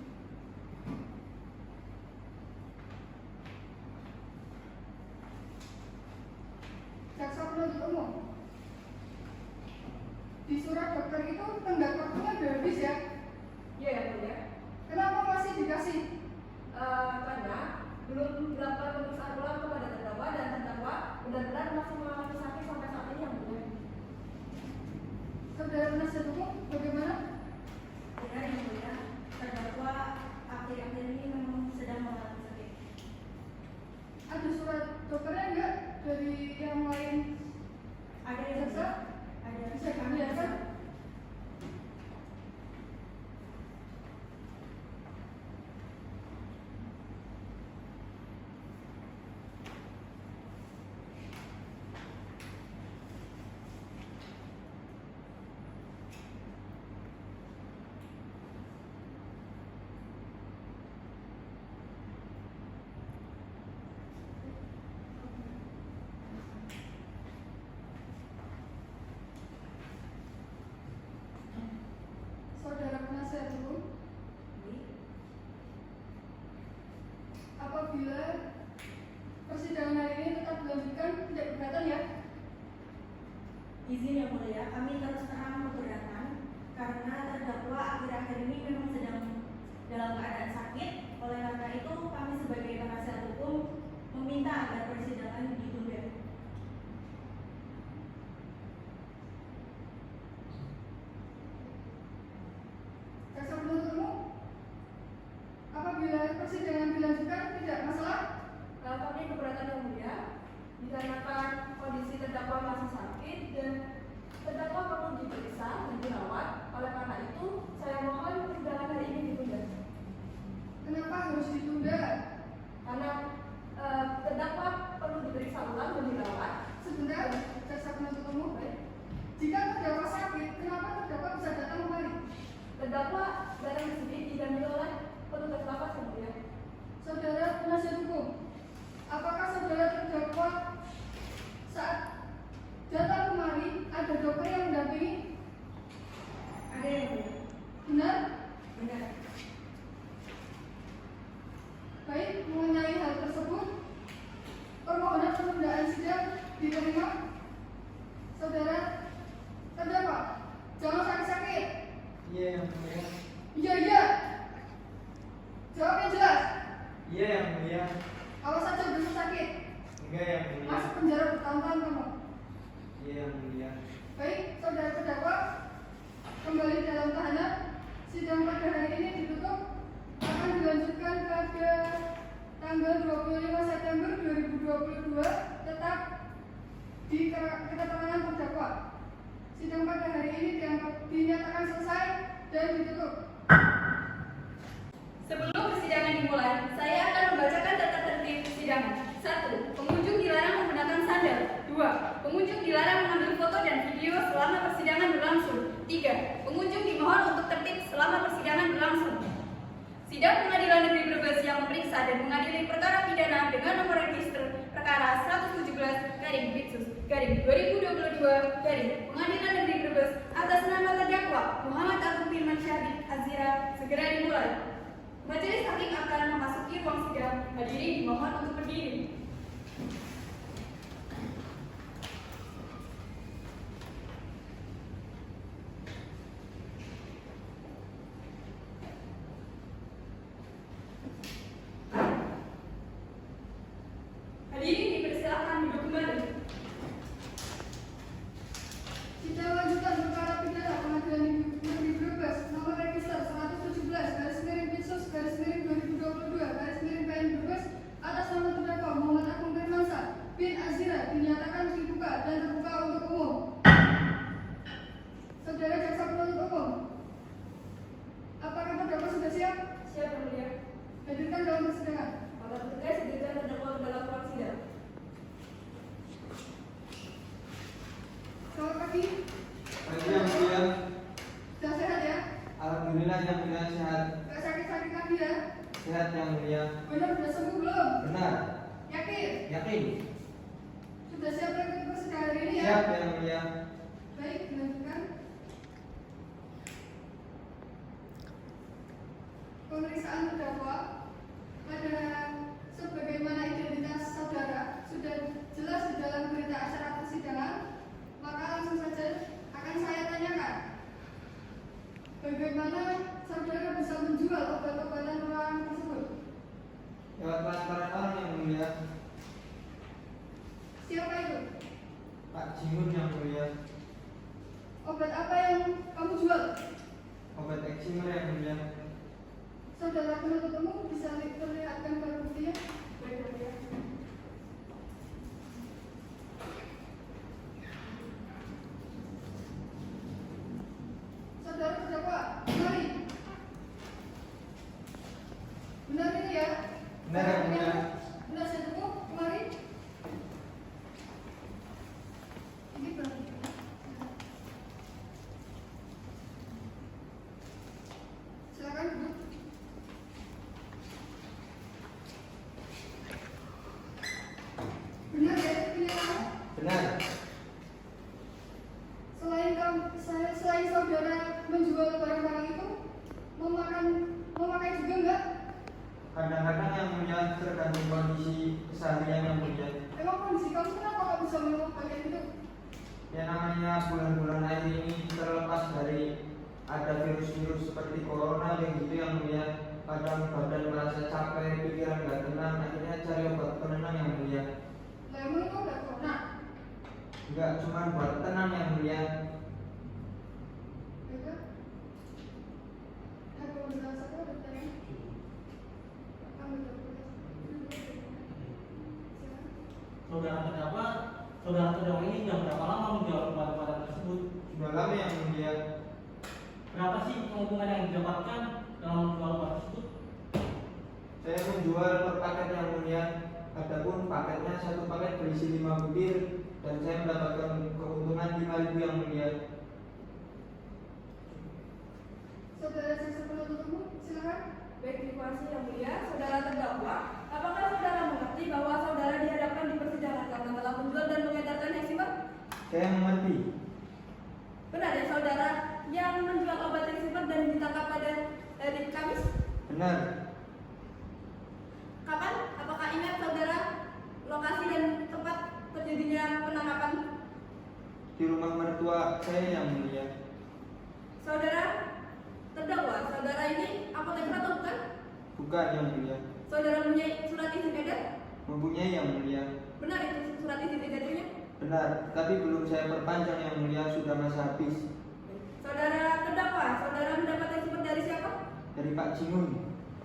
Jaksa penuntut umum. Di surat dokter itu tenggat waktunya udah habis ya? Iya yang mulia. Kenapa masih dikasih? Karena belum dilakukan pemeriksaan ulang kepada terdakwa dan terdakwa benar-benar masih mengalami sakit sampai saat ini yang mulia. Saudara penasihat hukum, bagaimana? Benar yang mulia, terdakwa akhir-akhir ini memang sedang mengalami sakit. Ada surat dokternya enggak dari yang lain? Ada yang Jaksa? ada. Bisa kami lihatkan? Saudara penasihat hukum, apabila persidangan hari ini tetap dilanjutkan, tidak keberatan ya? Izin yang mulia, kami terus terang keberatan karena terdakwa akhir-akhir ini memang sedang dalam keadaan sakit. Oleh karena itu, kami sebagai penasihat hukum meminta agar persidangan ditunda. Jaksa penuntut umum, apabila persidangan dilanjutkan tidak masalah? Kami keberatan yang mulia dikarenakan kondisi terdakwa masih sakit dan terdakwa perlu diperiksa dan dirawat. Oleh karena itu, saya mohon persidangan hari ini ditunda. Kenapa harus ditunda? Karena terdakwa perlu diperiksa ulang dan dirawat. Sebentar, jaksa penuntut umum. Jika terdakwa sakit, kenapa terdakwa bisa datang kemari? Terdakwa datang ke sini didampingi oleh petugas lapas yang mulia. Saudara penasihat hukum, apakah saudara terdakwa saat datang kemari ada dokter yang mendampingi? Ada yang mulia. Benar? Benar. Baik, mengenai hal tersebut, permohonan penundaan sidang diterima. Saudara terdakwa, jangan sakit-sakit. Iya yang mulia. Iya. Jawab yang jelas. Iya yang mulia. Awas saja belum sakit. Enggak yang mulia. Masuk penjara bertahun-tahun kamu. dinyatakan selesai dan ditutup. Sebelum persidangan dimulai, saya akan membacakan tata tertib persidangan. 1. Pengunjung dilarang menggunakan sandal. 2. Pengunjung dilarang mengambil foto dan video selama persidangan berlangsung. 3. Pengunjung dimohon untuk tertib selama persidangan berlangsung. Sidang Pengadilan Negeri Brebes yang memeriksa dan mengadili perkara pidana dengan nomor register perkara 117/2022/Pengadilan Negeri Brebes atas nama terdakwa Muhammad Agung Firman Syahid Azira segera dimulai. Majelis Hakim akan memasuki ruang sidang. Hadirin dimohon untuk berdiri. Hadirin dipersilakan duduk kembali. Sidang lanjutan perkara pidana Pengadilan Negeri Brebes nomor register 117/Bitsus/2022/PN Brebes atas nama terdakwa Muhammad Agung Firmansyah bin Azira dinyatakan dibuka dan terbuka untuk umum. Saudara jaksa penuntut umum, apakah terdakwa sudah siap? Siap, Yang Mulia. Hadirkan dalam persidangan. Maka bertugas hadirkan terdakwa ke dalam ruang sidang. Selamat pagi. Pagi yang mulia. Sudah sehat ya? Alhamdulillah yang mulia sehat. Gak sakit-sakit lagi ya? Sehat yang mulia. Benar sudah sembuh belum? Benar. Yakin? Yakin. Sudah siap untuk persidangan hari ini ya? Siap yang mulia. Baik, dilanjutkan. Pemeriksaan terdakwa pada sebagaimana identitas saudara sudah jelas di dalam berita acara persidangan, maka langsung saja akan saya tanyakan. Bagaimana saudara bisa menjual obat-obatan terlarang tersebut? Lewat lantaran orang yang mulia. Siapa itu? Pak Jimun yang mulia. Obat apa yang kamu jual? Obat eksimer yang mulia. Saudara penuntut umum bisa perlihatkan barang buktinya? Baik, Yang Mulia. Saudara terdakwa, mari. Benar ini ya? Benar yang mulia. Benar saya tunggu, mari. Ini barang bukti. Silakan duduk. Benar ya, ini kamu? Benar. Selain saudara menjual barang-barang itu, memakai juga enggak? Kadang-kadang yang mulia tergantung kondisi keseharian yang mulia. Emang kondisi kamu kenapa kok bisa memakai itu? Ya namanya bulan-bulan akhir ini terlepas dari ada virus-virus seperti corona yang gitu yang mulia. Kadang badan merasa capek, pikiran gak tenang, akhirnya cari obat penenang yang mulia. Lah emang itu udah corona? Enggak cuma buat tenang yang mulia. Beda? Kalau merasa kok udah tenang? Ambil dulu. Saudara terdakwa ini sudah berapa lama menjual obat-obatan tersebut? Sudah lama yang mulia. Berapa sih keuntungan yang didapatkan dalam menjual obat tersebut? Saya menjual per paket yang mulia. Adapun paketnya satu paket berisi 5 butir dan saya mendapatkan keuntungan 5.000 yang mulia. Saudara jaksa penuntut umum, silakan. Baik, terima kasih Yang Mulia. Saudara terdakwa, apakah saudara mengerti bahwa saudara dihadapkan di persidangan karena telah menjual dan mengedarkan eksimer? Saya mengerti. Benar ya saudara yang menjual obat eksimer dan ditangkap pada hari Kamis? Benar. Kapan? Apakah ingat saudara lokasi dan tempat terjadinya penangkapan? Di rumah mertua saya yang mulia. Saudara terdakwa, saudara ini apoteker atau bukan? Bukan yang mulia. Saudara mempunyai surat izin edar? Mempunyai yang mulia. Benar itu surat izin edarnya? Benar, tapi belum saya perpanjang yang mulia, sudah masa habis. Saudara terdakwa, saudara mendapat eksimer dari siapa? Dari Pak Jimun.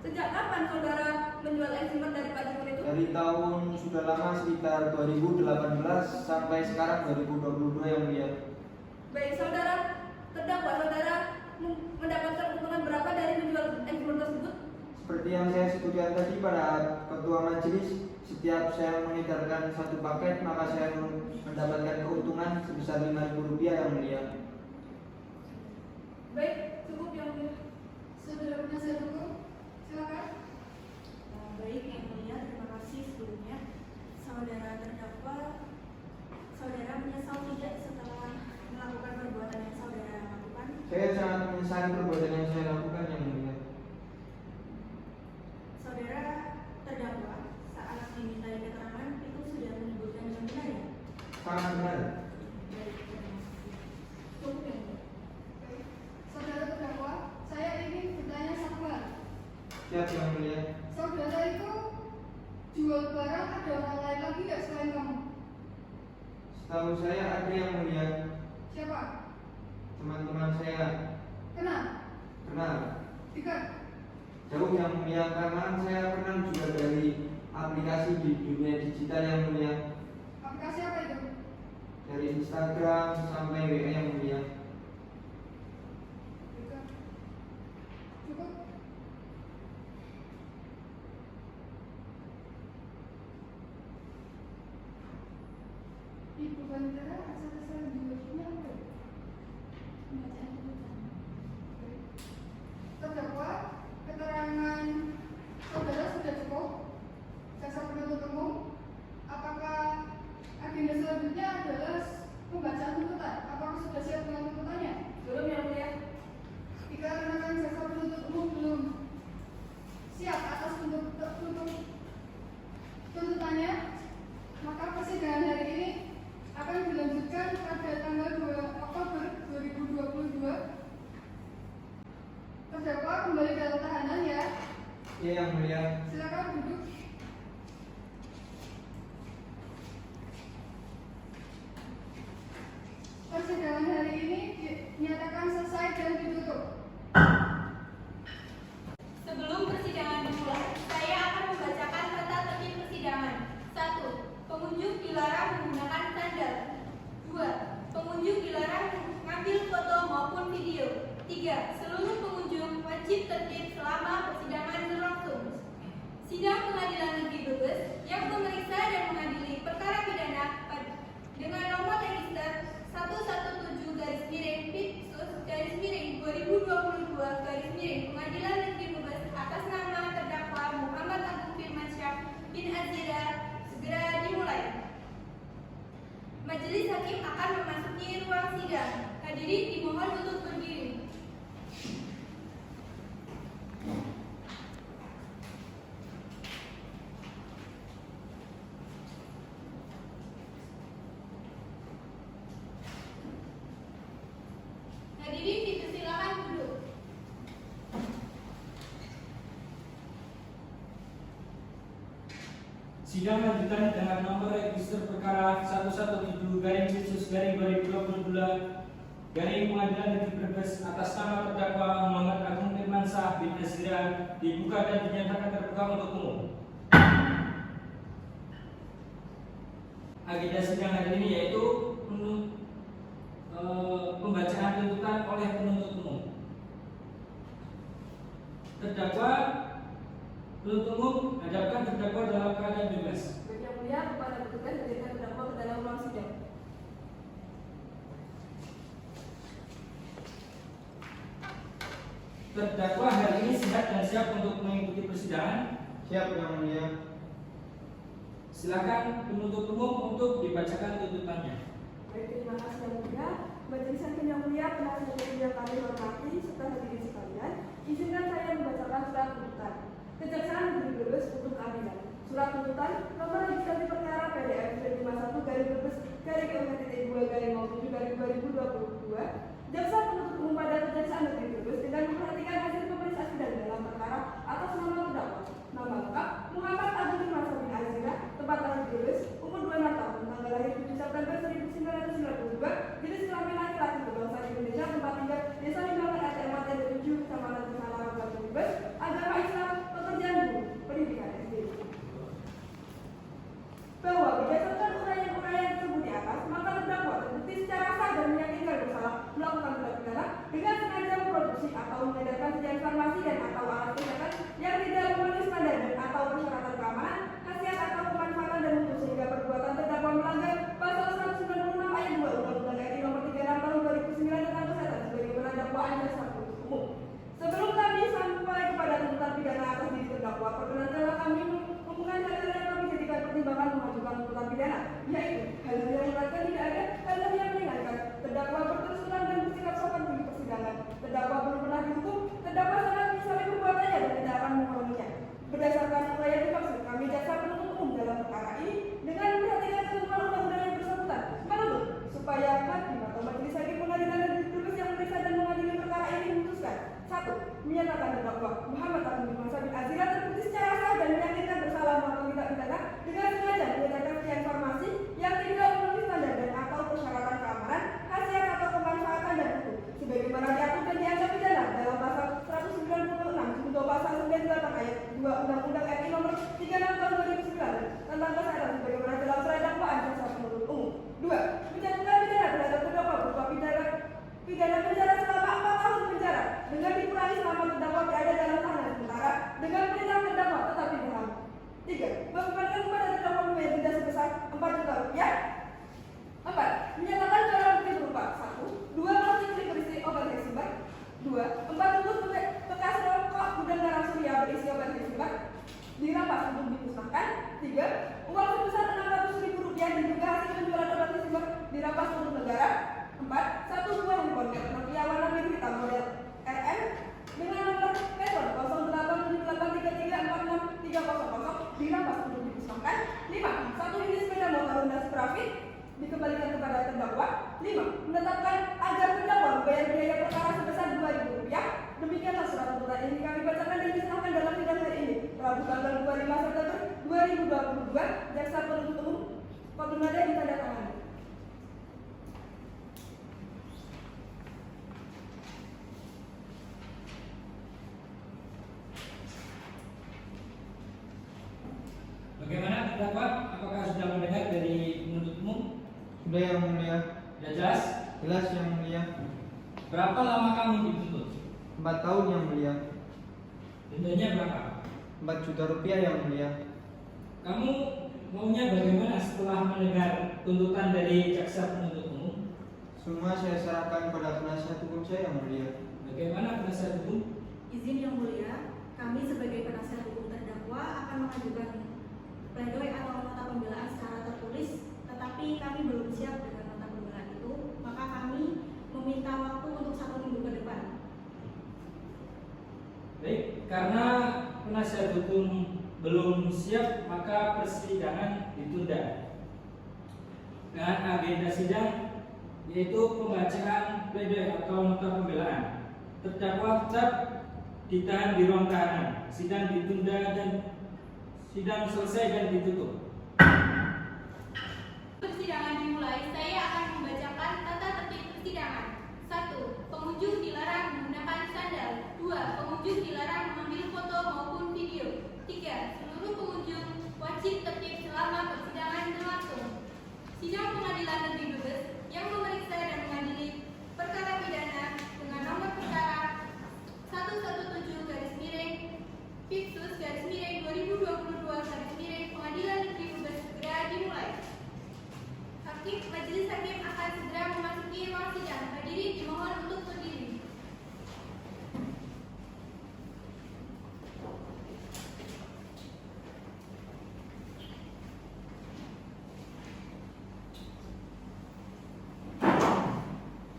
Sejak kapan saudara menjual eksimer dari Pak Jimun itu? Dari tahun sudah lama sekitar 2018 sampai sekarang 2022 yang mulia. Baik, saudara terdakwa, yang saya sebutkan tadi pada ketua majelis, setiap saya mengedarkan satu paket maka saya mendapatkan keuntungan sebesar Rp5.000 yang mulia. Baik, cukup yang mulia. Saudara penasihat hukum, silakan. Baik, yang mulia, terima kasih sebelumnya. Saudara terdakwa, saudara menyesal tidak setelah melakukan perbuatan yang saudara lakukan? Saya sangat menyesali perbuatan yang saya lakukan yang mulia. Saudara terdakwa saat dimintai keterangan itu sudah menyebutkan yang benar ya? Sangat benar. Baik, terima kasih. Cukup yang mulia. Baik. Saudara terdakwa, saya ingin bertanya satu hal. Siap yang mulia. Saudara itu jual barang ada orang lain lagi nggak selain kamu? Setahu saya ada yang mulia. Siapa? Teman-teman saya. Kenal? Kenal. Tiga. Jauh yang mulia, karena saya kenal juga dari aplikasi di dunia digital yang mulia. Aplikasi apa itu? Dari Instagram sampai WA yang mulia. Tiga. Cukup. Ibu Bandara asal selanjutnya apa? Pembacaan tuntutan. Terdakwa, keterangan saudara sudah cukup. Jaksa penuntut umum, apakah agenda selanjutnya adalah pembacaan tuntutan? Apakah sudah siap dengan tuntutannya? Belum yang mulia. Dikarenakan jaksa penuntut umum belum siap atas tuntutannya, maka persidangan hari ini akan dilanjutkan pada tanggal 2 Oktober 2022. Terdakwa kembali dalam tahanan ya. Iya yang mulia. Silakan duduk. Persidangan hari ini dinyatakan selesai dan ditutup. Sebelum persidangan dimulai, saya akan membacakan tata tertib persidangan. 1. Pengunjung dilarang menggunakan sandal. 2. Pengunjung dilarang mengambil foto maupun video. 3. Seluruh pengunjung wajib tertib selama persidangan berlangsung. Sidang Pengadilan Negeri Brebes yang memeriksa dan mengadili perkara pidana dengan nomor register 117-Pidsus-2022 Pengadilan Negeri Brebes atas nama terdakwa Muhammad Agung Firmansyah bin Azira segera dimulai. Majelis hakim akan memasuki ruang sidang. Hadirin dimohon untuk berdiri. Hadirin dipersilakan duduk. Sidang lanjutan dengan nomor register perkara 117-Pidsus-2022 Pengadilan Negeri Brebes atas nama terdakwa Muhammad Agung Firmansyah bin Azira dibuka dan dinyatakan terbuka untuk umum. Agenda sidang hari ini yaitu pembacaan tuntutan oleh penuntut umum. Terdakwa penuntut umum hadapkan terdakwa dalam keadaan bebas. Baik yang mulia, kepada petugas hadirkan terdakwa ke dalam ruang sidang. Terdakwa hari ini sehat dan siap untuk mengikuti persidangan. Siap yang mulia. Silakan penuntut umum untuk dibacakan tuntutannya. Baik, terima kasih yang mulia. Majelis hakim yang mulia, penasihat hukum yang kami hormati serta hadirin sekalian, izinkan saya membacakan surat tuntutan. Kejaksaan Negeri Brebes untuk keadilan. Surat tuntutan nomor registrasi perkara PDM 51-2-2-7-2022. Jaksa penuntut umum pada Kejaksaan Negeri Brebes dengan memperhatikan hasil pemeriksaan sidang dalam perkara atas nama terdakwa. Nama lengkap Muhammad Agung Firmansyah bin Azira, tempat lahir Brebes, umur 26 tahun, tanggal lahir 7 September 1992, jenis kelamin laki-laki, berbangsa Indonesia, tempat tinggal Desa Limbangan RT 4 Kecamatan Kesana Kabupaten Brebes, agama Islam, pekerjaan guru, pendidikan SD. Bahwa berdasarkan uraian-uraian tersebut di atas, maka terdakwa terbukti secara sah dan meyakinkan bersalah melakukan tindak pidana dengan sengaja memproduksi atau mengedarkan sebuah informasi dan atau alat tindakan yang tidak terdakwa Muhammad Agung Firmansyah bin Azira terbukti secara sah dan meyakinkan bersalah melakukan tindak pidana dengan sengaja menyebarkan informasi yang tidak memenuhi standar dan atau persyaratan keamanan, khasiat atau kemanfaatan dan hukum sebagaimana diatur dan diancam pidana dalam pasal 196 junto pasal 98 ayat 2 Undang-Undang RI nomor 36 tahun 2009 tentang kesehatan sebagaimana dalam surat dakwaan jaksa penuntut umum. 2. Menjatuhkan pidana terhadap terdakwa berupa pidana penjara selama 4 tahun penjara dengan dikurangi selama terdakwa berada dalam tahanan sementara dengan perintah terdakwa tetap ditahan. 3. Mengamankan kepada terdakwa membayar denda sebesar 4 juta rupiah. 4. Menyatakan barang bukti berupa 1. 2 plastik klip berisi obat heksabar. 2. 4 bungkus bekas rokok gudang garam surya berisi obat heksabar dirampas untuk dimusnahkan. 3. Uang sebesar Rp600.000 dan juga hasil penjualan obat heksabar dirampas untuk negara. 4. 1 buah handphone Nokia warna biru hitam model RM dengan nomor telepon 0878334630 dirampas untuk dimusnahkan. 5. 1 unit sepeda motor Honda Sprafit dikembalikan kepada terdakwa. 5. Menetapkan agar terdakwa membayar biaya perkara sebesar Rp2.000. Demikianlah surat tuntutan ini kami bacakan dan disahkan dalam sidang hari ini, Rabu tanggal 25 September 2022. Jaksa penuntut umum Kodunada ditandatangani. Bagaimana terdakwa? Apakah sudah mendengar dari penuntut umum? Sudah yang mulia. Sudah jelas? Jelas yang mulia. Berapa lama kamu dituntut? 4 tahun yang mulia. Dendanya berapa? 4 juta rupiah yang mulia. Kamu maunya bagaimana setelah mendengar tuntutan dari jaksa penuntut umum? Semua saya serahkan pada penasihat hukum saya yang mulia. Bagaimana penasihat hukum? Izin yang mulia, kami sebagai penasihat hukum terdakwa akan mengajukan pledoi atau nota pembelaan secara tertulis, tetapi kami belum siap dengan nota pembelaan itu, maka kami meminta waktu untuk 1 minggu ke depan. Baik, karena penasihat hukum belum siap, maka persidangan ditunda. Dengan agenda sidang yaitu pembacaan pledoi atau nota pembelaan. Terdakwa tetap ditahan di ruang tahanan. Sidang ditunda dan sidang selesai dan ditutup. Persidangan dimulai, saya akan membacakan tata tertib persidangan. 1. Pengunjung dilarang menggunakan sandal. 2. Pengunjung dilarang mengambil foto maupun video. 3. Seluruh pengunjung wajib tertib selama persidangan berlangsung. Sidang Pengadilan Negeri Brebes yang memeriksa dan mengadili perkara pidana dengan nomor perkara 117-Pipsus-2022 Pengadilan Negeri Brebes segera dimulai. Majelis hakim akan segera memasuki ruang sidang. Hadirin dimohon untuk berdiri.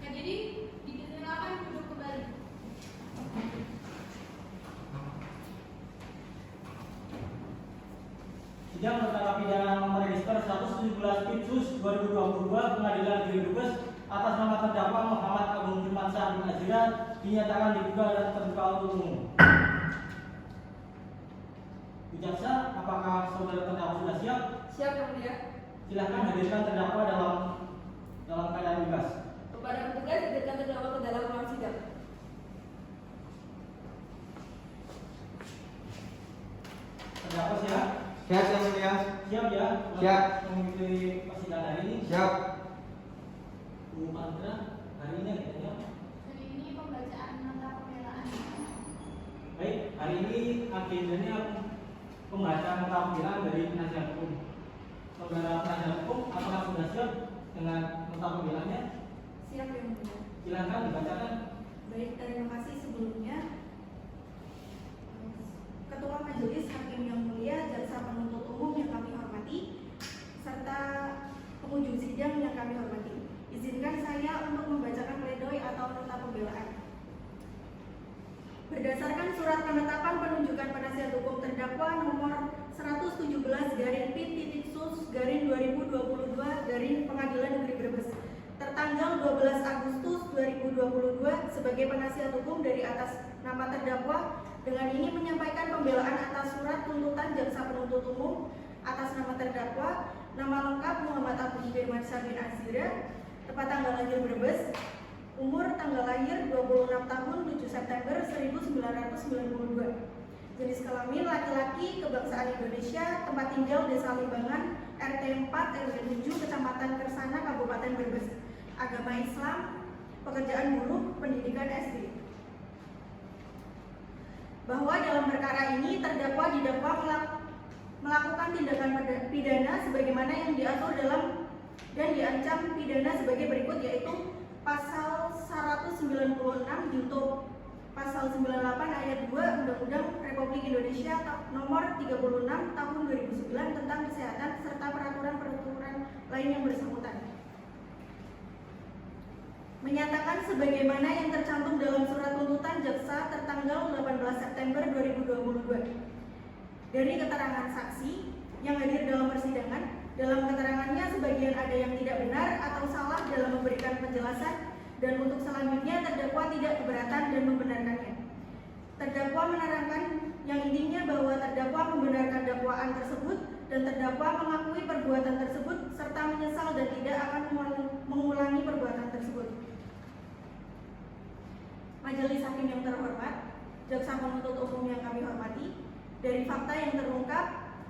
Hadirin dipersilakan duduk kembali. Sidang perkara pidana nomor register 117 Pipsus 2022 Pengadilan Negeri Brebes atas nama terdakwa Muhammad Agung Firmansyah bin Azira dinyatakan dibuka dan terbuka untuk umum. Bu Jaksa, apakah saudara terdakwa sudah siap? Siap yang mulia. Silahkan hadirkan terdakwa dalam keadaan bebas. Kepada petugas hadirkan terdakwa ke dalam ruang sidang. Terdakwa siap? Siap yang mulia. Siap ya? Siap. Mengikuti persidangan hari ini. Siap. Bu Pandra, hari ini agendanya apa? Hari ini pembacaan nota pembelaan. Baik, hari ini agendanya pembacaan nota pembelaan dari penasihat hukum. Saudara penasihat hukum, apakah sudah siap dengan nota pembelaannya? Siap yang mulia. Silakan dibacakan. Baik, terima kasih sebelumnya. Ketua Majelis Hakim yang Mulia, Jaksa Penuntut Umum yang kami hormati, serta pengunjung sidang yang kami hormati. Izinkan saya untuk membacakan pledoi atau nota pembelaan. Berdasarkan surat penetapan penunjukan penasihat hukum terdakwa nomor 117-Pit-Sus-2022 Pengadilan Negeri Brebes tertanggal 12 Agustus 2022 sebagai penasihat hukum dari atas nama terdakwa dengan ini menyampaikan pembelaan atas surat tuntutan jaksa penuntut umum atas nama terdakwa, nama lengkap Muhammad Abu Firmansyah bin Azira, tempat tanggal lahir Brebes, umur tanggal lahir 26 tahun 7 September 1992, jenis kelamin laki-laki, kebangsaan Indonesia, tempat tinggal Desa Limbangan, RT 4 RW 7, Kecamatan Kersana, Kabupaten Brebes, agama Islam, pekerjaan buruh, pendidikan SD. Bahwa dalam perkara ini terdakwa didakwa melakukan tindakan pidana sebagaimana yang diatur dalam dan diancam pidana sebagai berikut, yaitu pasal 196 junto pasal 98 ayat 2 Undang-Undang Republik Indonesia nomor 36 tahun 2009 tentang kesehatan serta peraturan-peraturan lain yang bersangkutan. Menyatakan sebagaimana yang tercantum dalam surat tuntutan jaksa tertanggal 18 September 2022. Dari keterangan saksi yang hadir dalam persidangan, dalam keterangannya sebagian ada yang tidak benar atau salah dalam memberikan penjelasan, dan untuk selanjutnya terdakwa tidak keberatan dan membenarkannya. Terdakwa menerangkan yang intinya bahwa terdakwa membenarkan dakwaan tersebut dan terdakwa mengakui perbuatan tersebut serta menyesal dan tidak akan mengulangi perbuatan tersebut. Majelis Hakim yang terhormat, jaksa penuntut umum yang kami hormati, dari fakta yang terungkap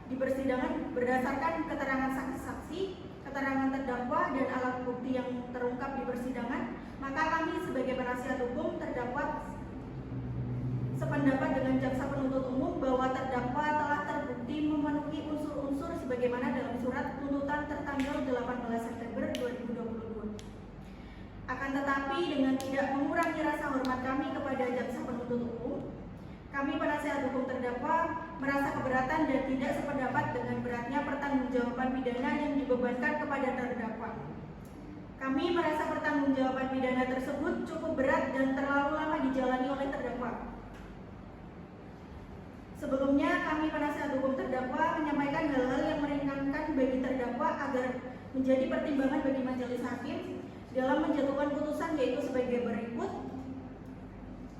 di persidangan berdasarkan keterangan saksi-saksi, keterangan terdakwa dan alat bukti yang terungkap di persidangan, maka kami sebagai penasihat hukum terdakwa sependapat dengan jaksa penuntut umum bahwa terdakwa telah terbukti memenuhi unsur-unsur sebagaimana dalam surat tuntutan tertanggal 18 September 2022. Akan tetapi dengan tidak mengurangi rasa hormat kami kepada jaksa penuntut umum, kami penasihat hukum terdakwa merasa keberatan dan tidak sependapat dengan beratnya pertanggungjawaban pidana yang dibebankan kepada terdakwa. Kami merasa pertanggungjawaban pidana tersebut cukup berat dan terlalu lama dijalani oleh terdakwa. Sebelumnya, kami penasihat hukum terdakwa menyampaikan hal-hal yang meringankan bagi terdakwa agar menjadi pertimbangan bagi majelis hakim dalam menjatuhkan putusan, yaitu sebagai berikut.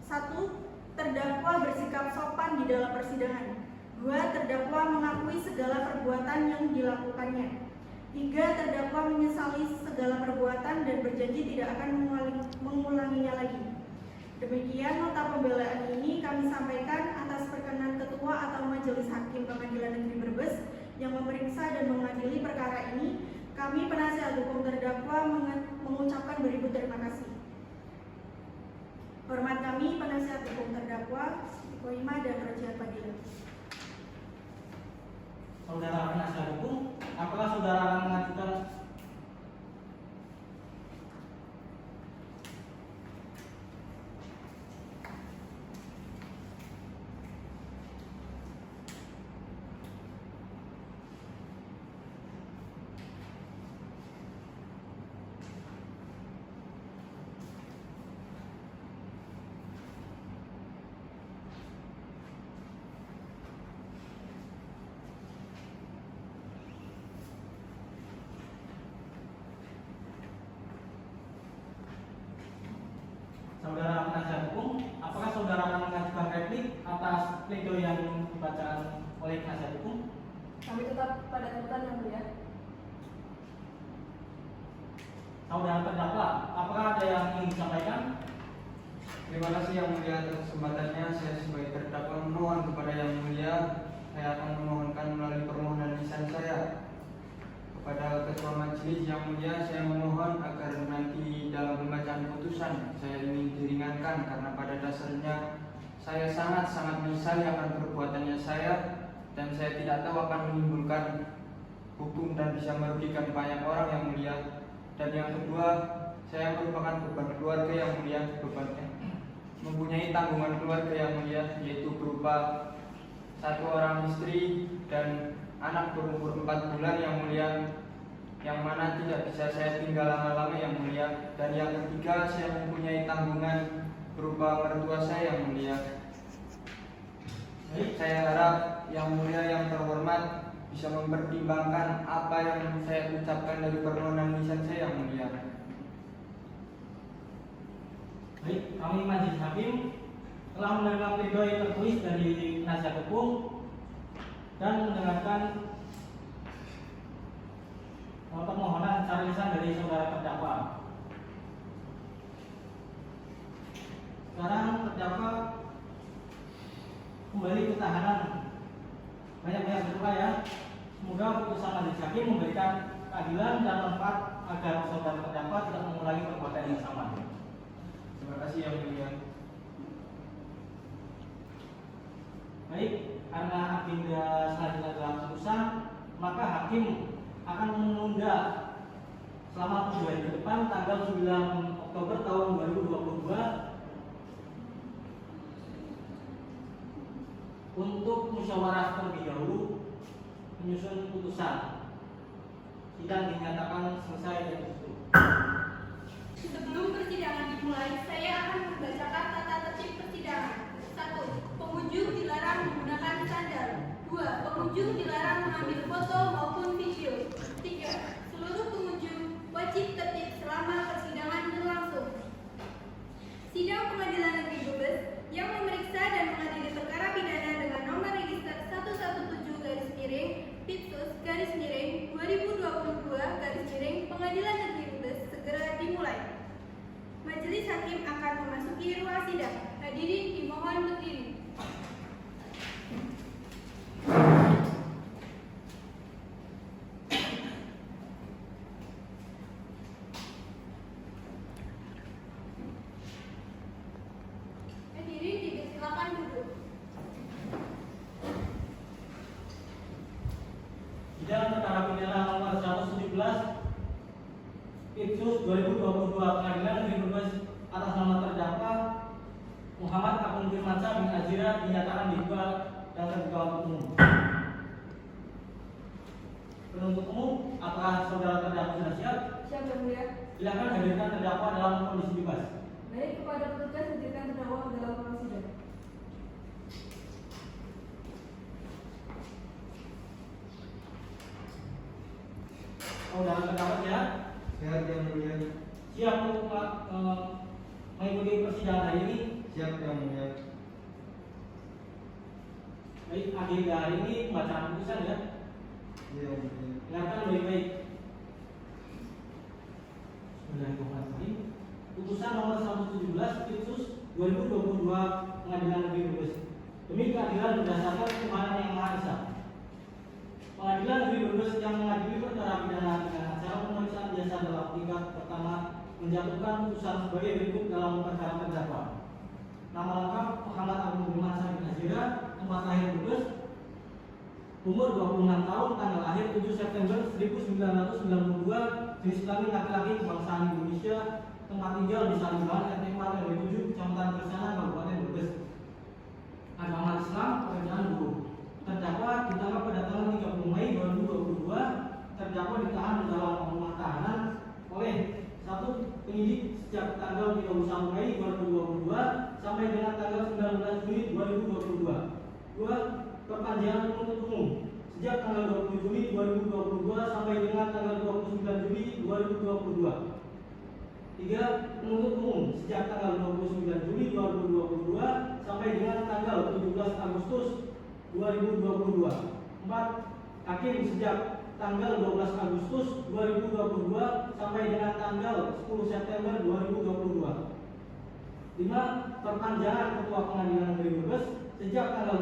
1. Terdakwa bersikap sopan di dalam persidangan. 2. Terdakwa mengakui segala perbuatan yang dilakukannya. 3. Terdakwa menyesali segala perbuatan dan berjanji tidak akan mengulanginya lagi. Demikian nota pembelaan ini kami sampaikan atas perkenan Ketua atau Majelis Hakim Pengadilan Negeri Brebes yang memeriksa dan mengadili perkara ini. Kami penasihat hukum terdakwa mengucapkan beribu terima kasih. Hormat kami penasihat hukum terdakwa Koima dan Rojian Padilla. Saudara penasihat hukum, apakah saudara akan mengajukan saudara penasihat hukum, apakah saudara akan mengajukan replik atas pledoi yang dibacakan oleh penasihat hukum? Kami tetap pada tuntutan yang mulia. Saudara terdakwa, apakah ada yang ingin disampaikan? Terima kasih yang mulia atas kesempatannya. Saya sebagai terdakwa memohon kepada yang mulia, saya akan memohonkan melalui permohonan lisan saya kepada Ketua Majelis yang mulia. Saya memohon agar nanti dalam pembacaan putusan saya ingin diringankan, karena pada dasarnya saya sangat-sangat menyesali akan perbuatannya saya, dan saya tidak tahu akan menimbulkan hukum dan bisa merugikan banyak orang yang mulia. Dan yang kedua, saya merupakan beban keluarga yang mulia, mempunyai tanggungan keluarga yang mulia, yaitu berupa 1 orang istri dan anak berumur 4 bulan yang mulia, yang mana tidak bisa saya tinggal lama-lama yang mulia. Dan yang ketiga, saya mempunyai tanggungan berupa mertua saya yang mulia. Saya harap yang mulia yang terhormat bisa mempertimbangkan apa yang saya ucapkan dari permohonan lisan saya yang mulia. Baik, kami majelis hakim telah menerima pledoi tertulis dari penasihat hukum dan mendengarkan permohonan secara lisan dari saudara terdakwa. Sekarang terdakwa kembali ke tahanan. Banyak-banyak berdoa ya. Semoga putusan majelis hakim memberikan keadilan dan manfaat agar saudara terdakwa tidak mengulangi perbuatan yang sama. Terima kasih yang mulia. Baik, karena agenda selanjutnya adalah putusan, maka hakim akan menunda selama 2 hari ke depan tanggal 9 Oktober tahun 2022 untuk musyawarah terlebih dahulu menyusun putusan. Sidang dinyatakan selesai dan ditutup. Sebelum persidangan dimulai, saya akan membacakan tata tertib persidangan. 1. Pengunjung dilarang menggunakan sandal. 2. Pengunjung dilarang mengambil foto maupun video. 3. Seluruh pengunjung wajib tertib selama persidangan berlangsung. Sidang Pengadilan Negeri Brebes yang memeriksa dan mengadili perkara pidana dengan nomor register 117-2022-Pengadilan Negeri Brebes segera dimulai. Majelis hakim akan memasuki ruang sidang. Hadirin dimohon berdiri. Hadirin dipersilakan duduk. Sidang perkara pidana nomor 117 Ipsus 2022 Pengadilan Negeri Brebes atas nama terdakwa Muhammad Agung Firmansyah bin Azira dinyatakan diduga dan terduga umum. Penuntut umum, apakah saudara terdakwa sudah siap? Siap yang mulia. Silakan hadirkan terdakwa dalam kondisi bebas. Baik, kepada petugas hadirkan terdakwa ke dalam ruang sidang. Saudara terdakwa siap? Sehat yang mulia. Siap untuk mengikuti persidangan hari ini? Siap yang mulia. Baik, agenda hari ini pembacaan putusan ya. Iya yang mulia. Dengarkan baik-baik. Bismillahirrahmanirrahim. Putusan nomor 117 Ipsus 2022 Pengadilan Negeri Brebes. Demi keadilan berdasarkan Tuhan Yang Maha Esa. Pengadilan Negeri Brebes yang mengadili perkara pidana dengan acara pemeriksaan biasa dalam tingkat pertama menjatuhkan putusan sebagai berikut dalam perkara terdakwa. Nama lengkap Muhammad Agung Firmansyah bin Azira, tempat lahir Brebes, umur 26 tahun, tanggal lahir 7 September 1992, jenis kelamin laki-laki, kebangsaan Indonesia, tempat tinggal di Salimbahan, RT 4 RW 7, Kecamatan Kersana, Kabupaten Brebes. Agama Islam, pekerjaan buruh. Terdakwa ditangkap pada tanggal 30 Mei 2022. Terdakwa ditahan di dalam rumah tahanan oleh 1. Penyidik sejak tanggal 31 Mei 2022 sampai dengan tanggal 19 Juli 2022. 2. Perpanjangan penuntut umum sejak tanggal 20 Juli 2022 sampai dengan tanggal 29 Juli 2022. 3. Penuntut umum sejak tanggal 29 Juli 2022 sampai dengan tanggal 17 Agustus 2022. 4. Hakim sejak tanggal 12 Agustus 2022 sampai dengan tanggal 10 September 2022. 5. Perpanjangan Ketua Pengadilan Negeri Brebes sejak tanggal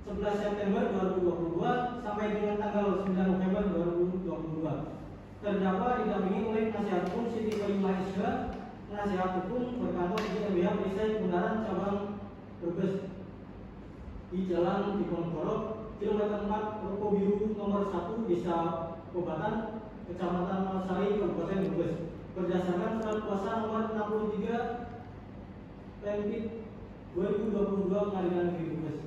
11 September 2022 sampai dengan tanggal 9 November 2022. Terdakwa didampingi oleh penasihat hukum Siti Koyimah SH, penasihat hukum berkantor di LBH Perisai Kebenaran Cabang Brebes di Jalan Diponegoro, kilometer 4, Ruko Biru nomor 1, Desa Kobatan, Kecamatan Malsari, Kabupaten Brebes. Berdasarkan surat kuasa nomor 63 Pempit 2022 Pengadilan Negeri Brebes.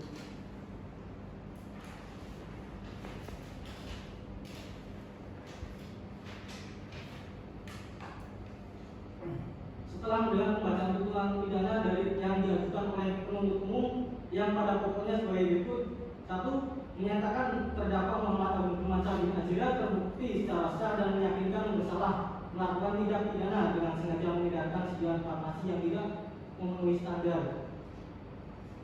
Setelah mendengar pembacaan tuntutan pidana dari yang diajukan oleh penuntut umum yang pada pokoknya sebagai berikut: 1. Menyatakan terdakwa Muhammad Agung Firmansyah bin Azira terbukti secara sah dan meyakinkan bersalah melakukan tindak pidana dengan sengaja mengedarkan sebuah farmasi yang tidak memenuhi standar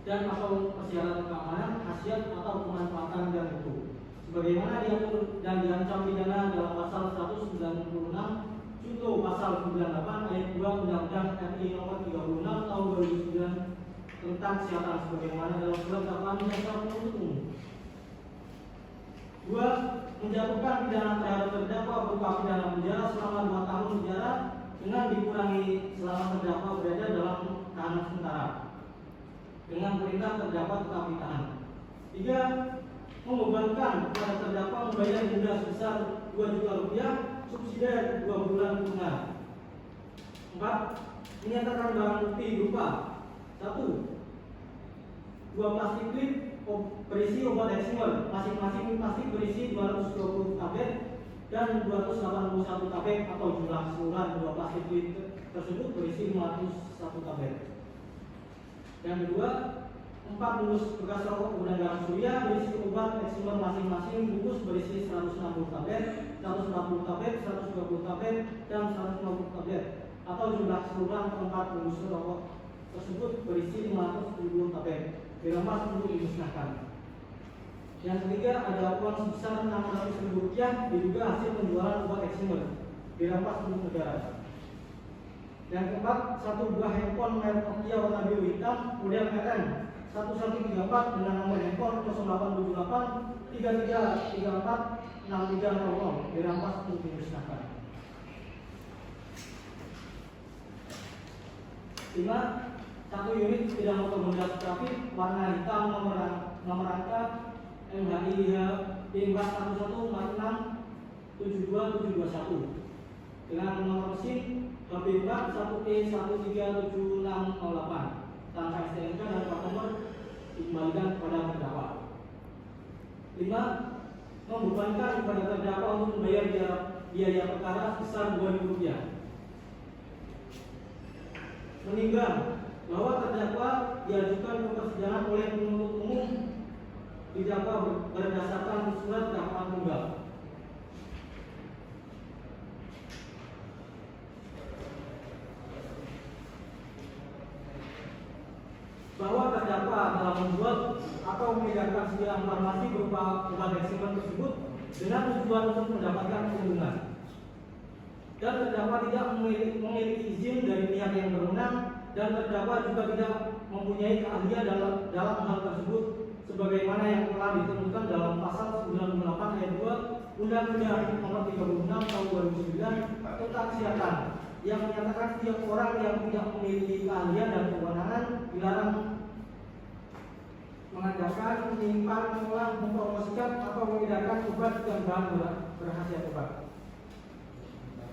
dan atau persyaratan keamanan, khasiat atau pemanfaatan dan mutu, sebagaimana diatur dan diancam pidana dalam pasal 196 junto pasal 98 ayat 2 Undang-Undang RI Nomor 36 Tahun 2009 tentang kesehatan, sebagaimana dalam surat dakwaan jaksa penuntut umum. 2. Menjatuhkan pidana terhadap terdakwa berupa pidana penjara selama 2 tahun penjara dengan dikurangi selama terdakwa berada dalam tahanan sementara dengan perintah terdakwa tetap ditahan. 3. Membebankan kepada terdakwa membayar denda sebesar Rp2 juta subsidi 2 bulan kurungan. 4. Menyatakan barang bukti berupa 1. 2 plastik klip berisi obat eksimer, masing-masing plastik berisi 220 tablet dan 281 tablet atau jumlah keseluruhan 2 plastik klip tersebut berisi 501 tablet. Yang kedua, 4 bungkus bekas rokok gudang garam surya berisi obat eksimer masing-masing bungkus berisi 160 tablet, 140 tablet, 120 tablet, dan 150 tablet atau jumlah keseluruhan 4 bungkus rokok tersebut berisi 570 tablet dirampas untuk dimusnahkan. Yang ketiga, ada uang sebesar Rp600.000 diduga hasil penjualan obat eksimer dirampas untuk negara. Yang keempat, 1 buah handphone merek Nokia warna biru hitam model RN 1134 dengan nomor handphone 0878 3334 6300 dirampas untuk dimusnahkan. 5. 1 unit sepeda motor Honda Traffic warna hitam nomor angka MHIH B41146 72721 dengan nomor mesin HP4 1E137608 tanpa STNK dan plat nomor dikembalikan kepada terdakwa. 5. Membebankan kepada terdakwa untuk membayar biaya perkara sebesar Rp2.000. Menimbang bahwa terdakwa diajukan ke persidangan oleh penuntut umum didakwa berdasarkan surat dakwaan tunggal. Bahwa terdakwa dalam membuat atau mengedarkan sebilangan farmasi berupa obat eksimer tersebut dengan tujuan untuk mendapatkan keuntungan, dan terdakwa tidak memiliki izin dari pihak yang berwenang, dan terdakwa juga tidak mempunyai keahlian dalam hal tersebut sebagaimana yang telah ditentukan dalam pasal 98 ayat 2 Undang-Undang Nomor 36 Tahun 2009 tentang kesehatan yang menyatakan setiap orang yang tidak memiliki keahlian dan kewenangan dilarang mengadakan, menyimpan, mengolah, mempromosikan atau mengedarkan obat dan bahan berkhasiat obat.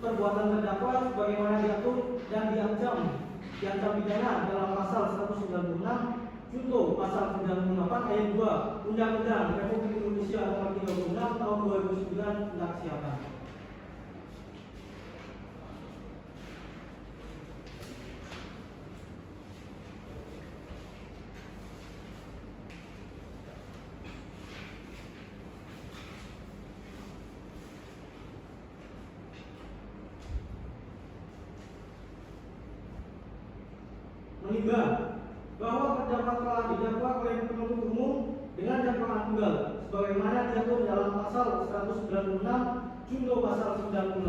Perbuatan terdakwa sebagaimana diatur dan diancam pidana dalam pasal 196 junto pasal 98 ayat 2 Undang-Undang Republik Indonesia Nomor 36 Tahun 2009 tentang kesehatan. Menimbang bahwa terdakwa telah didakwa oleh penuntut umum dengan dakwaan tunggal sebagaimana diatur dalam pasal 196 junto pasal 98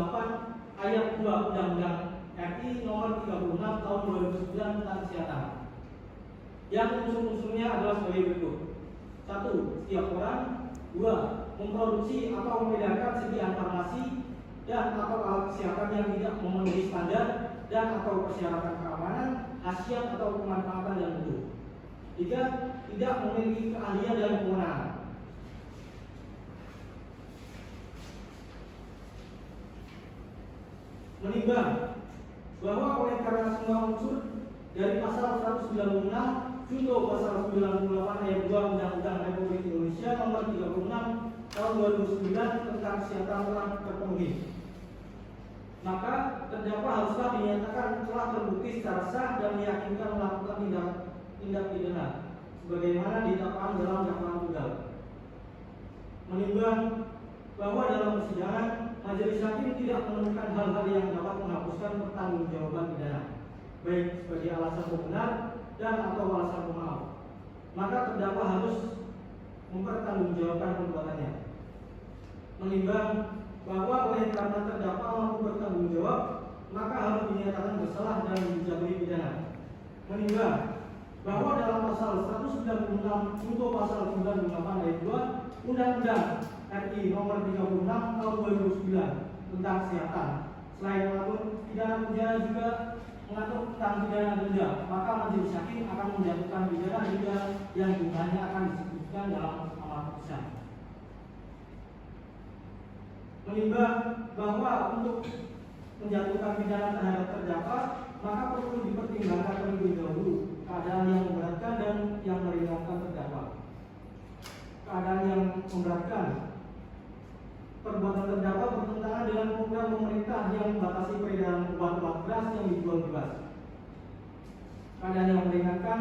ayat 2 Undang-Undang RI Nomor 36 Tahun 2009 tentang kesehatan, yang unsur-unsurnya adalah sebagai berikut: 1. Setiap orang. 2. Memproduksi atau mengedarkan sediaan farmasi dan atau alat kesehatan yang tidak memenuhi standar dan atau persyaratan keamanan, khasiat atau pemanfaatan dan mutu. 3. Tidak memiliki keahlian dan kewenangan. Menimbang bahwa oleh karena semua unsur dari pasal 196 junto pasal 98 ayat 2 Undang-Undang Republik Indonesia Nomor 36 Tahun 2009 tentang kesehatan telah terpenuhi, maka terdakwa haruslah dinyatakan telah terbukti secara sah dan meyakinkan melakukan tindak pidana sebagaimana didakwaan dalam dakwaan tunggal. Menimbang bahwa dalam persidangan majelis hakim tidak menemukan hal-hal yang dapat menghapuskan pertanggungjawaban pidana, baik sebagai alasan pembenar dan atau alasan pemaaf, maka terdakwa harus mempertanggungjawabkan perbuatannya. Menimbang bahwa oleh karena terdakwa mampu bertanggung jawab, maka harus dinyatakan bersalah dan dijatuhi pidana. Menimbang bahwa dalam pasal 196 junto pasal 98 ayat 2 Undang-Undang RI Nomor 36 Tahun 2009 tentang kesehatan, selain mengatur pidana penjara juga mengatur tentang pidana denda, maka majelis hakim akan menjatuhkan pidana denda yang jumlahnya akan disebutkan dalam amar putusan. Menimbang bahwa untuk menjatuhkan pidana terhadap terdakwa, maka perlu dipertimbangkan terlebih dahulu keadaan yang memberatkan dan yang meringankan terdakwa. Keadaan yang memberatkan: perbuatan terdakwa bertentangan dengan program pemerintah yang membatasi peredaran obat-obat keras yang dijual bebas. Keadaan yang meringankan: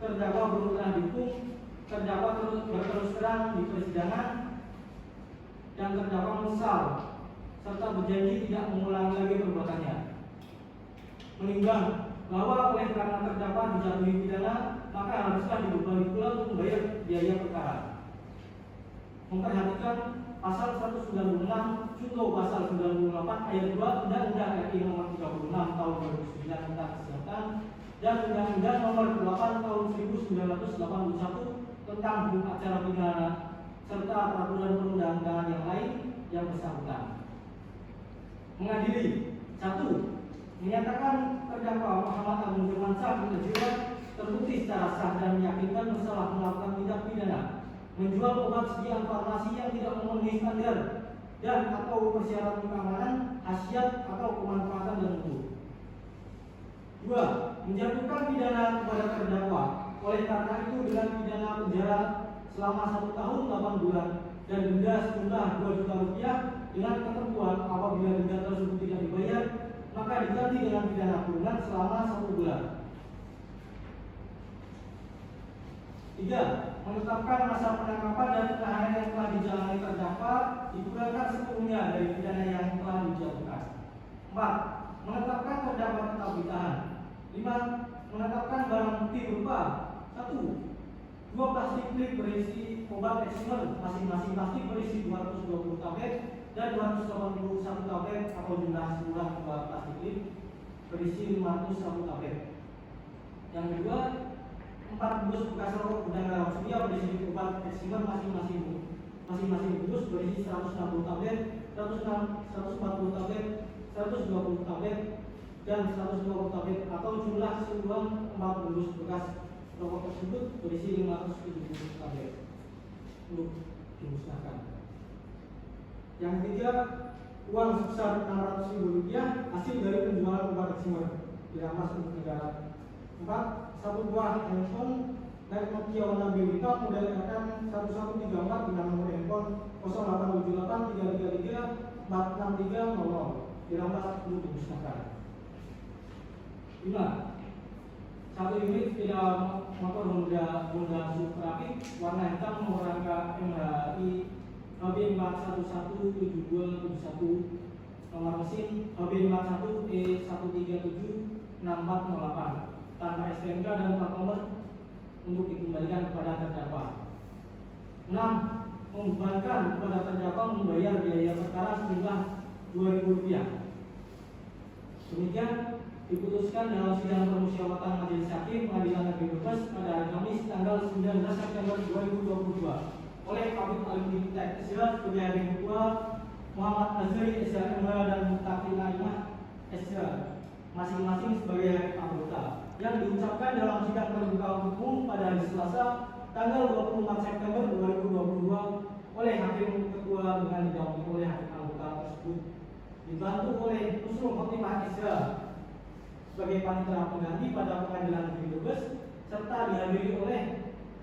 terdakwa berusaha dikung, terdakwa berterus terang di persidangan, dan terdakwa menyesal serta berjanji tidak mengulangi lagi perbuatannya. Menimbang bahwa oleh karena terdakwa dijatuhi pidana, maka haruslah dibebani pula untuk membayar biaya perkara. Memperhatikan pasal 196 junto pasal 98 ayat 2 Undang-Undang RI Nomor 36 Tahun 2009 tentang kesehatan dan Undang-Undang Nomor 8 Tahun 1981 tentang hukum acara pidana serta peraturan perundang-undangan yang lain yang bersangkutan. Mengadili: 1. Menyatakan terdakwa Muhammad Agung Firmansyah bin terbukti secara sah dan meyakinkan bersalah melakukan tindak pidana menjual obat sediaan farmasi yang tidak memenuhi standar dan atau persyaratan keamanan, khasiat atau kemanfaatan dan mutu. 2. Menjatuhkan pidana kepada terdakwa oleh karena itu dengan pidana penjara selama 1 tahun 8 bulan dan denda sejumlah 2 juta rupiah dengan ketentuan apabila denda tersebut tidak dibayar maka diganti dengan pidana kurungan selama 1 bulan. 3. Menetapkan masa penangkapan dan penahanan yang telah dijalani terdakwa dikurangkan sepenuhnya dari pidana yang telah dijatuhkan. 4. Menetapkan terdakwa tetap ditahan. 5. Menetapkan barang bukti berupa 1. 2 plastik klip berisi obat eksimer, masing-masing plastik berisi 220 tablet dan 281 tablet atau jumlah semula 2 plastik klip berisi 501 tablet. Yang kedua, 4 bungkus bekas rokok gudang garam surya berisi obat eksimer, masing-masing bungkus berisi 160 tablet, 140 tablet, 120 tablet dan 120 tablet atau jumlah keseluruhan 4 bungkus bekas rokok tersebut berisi 570 tablet untuk dimusnahkan. Yang ketiga, uang sebesar Rp600.000 hasil dari penjualan obat eksimer dirampas untuk negara. 4. 1 buah handphone merek Nokia warna biru hitam model RM 1134 dengan nomor handphone 0878 333 46300 dirampas untuk dimusnahkan. 5. 1 unit sepeda motor Honda Supra warna hitam nomor rangka MHI HB 4117271 nomor mesin HB 41E1376408 tanpa STNK dan plat nomor untuk dikembalikan kepada terdakwa. 6. Membebankan kepada terdakwa membayar biaya perkara sejumlah Rp2.000. Demikian diputuskan dalam sidang permusyawaratan Majelis Hakim Pengadilan Negeri Brebes pada hari Kamis tanggal 19 September 2022 oleh Kabid Alim Tek SH sebagai hakim ketua, Muhammad Azri SH dan Mutakin Naimah SH masing-masing sebagai hakim anggota, yang diucapkan dalam sidang terbuka umum pada hari Selasa tanggal 24 September 2022 oleh hakim ketua dengan didampingi oleh hakim anggota tersebut, dibantu oleh Nusrul Khotimah SH sebagai panitera pengganti pada Pengadilan Negeri Brebes serta dihadiri oleh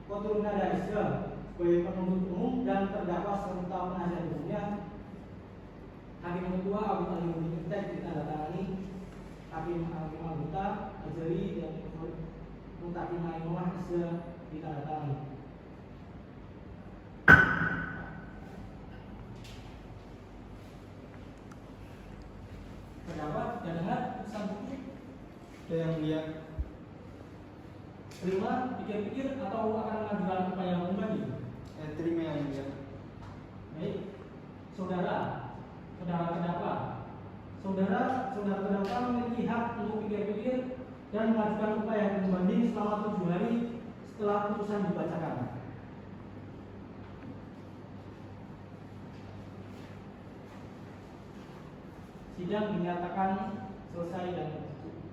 Kotur Nada SH sebagai penuntut umum dan terdakwa serta penasihat hukumnya. Hakim ketua Abdul Alim Tek ditandatangani hakim anggota Azari dan Mutakin Naimah SH ditandatangani. Pendapat dan dengar putusan bukti. Yang mulia. Terima, pikir-pikir atau akan mengajukan upaya banding? Terima yang mulia. Baik, saudara terdakwa, saudara terdakwa memiliki hak untuk pikir-pikir dan mengajukan upaya banding selama 7 hari setelah putusan dibacakan. Sidang dinyatakan selesai dan tutup.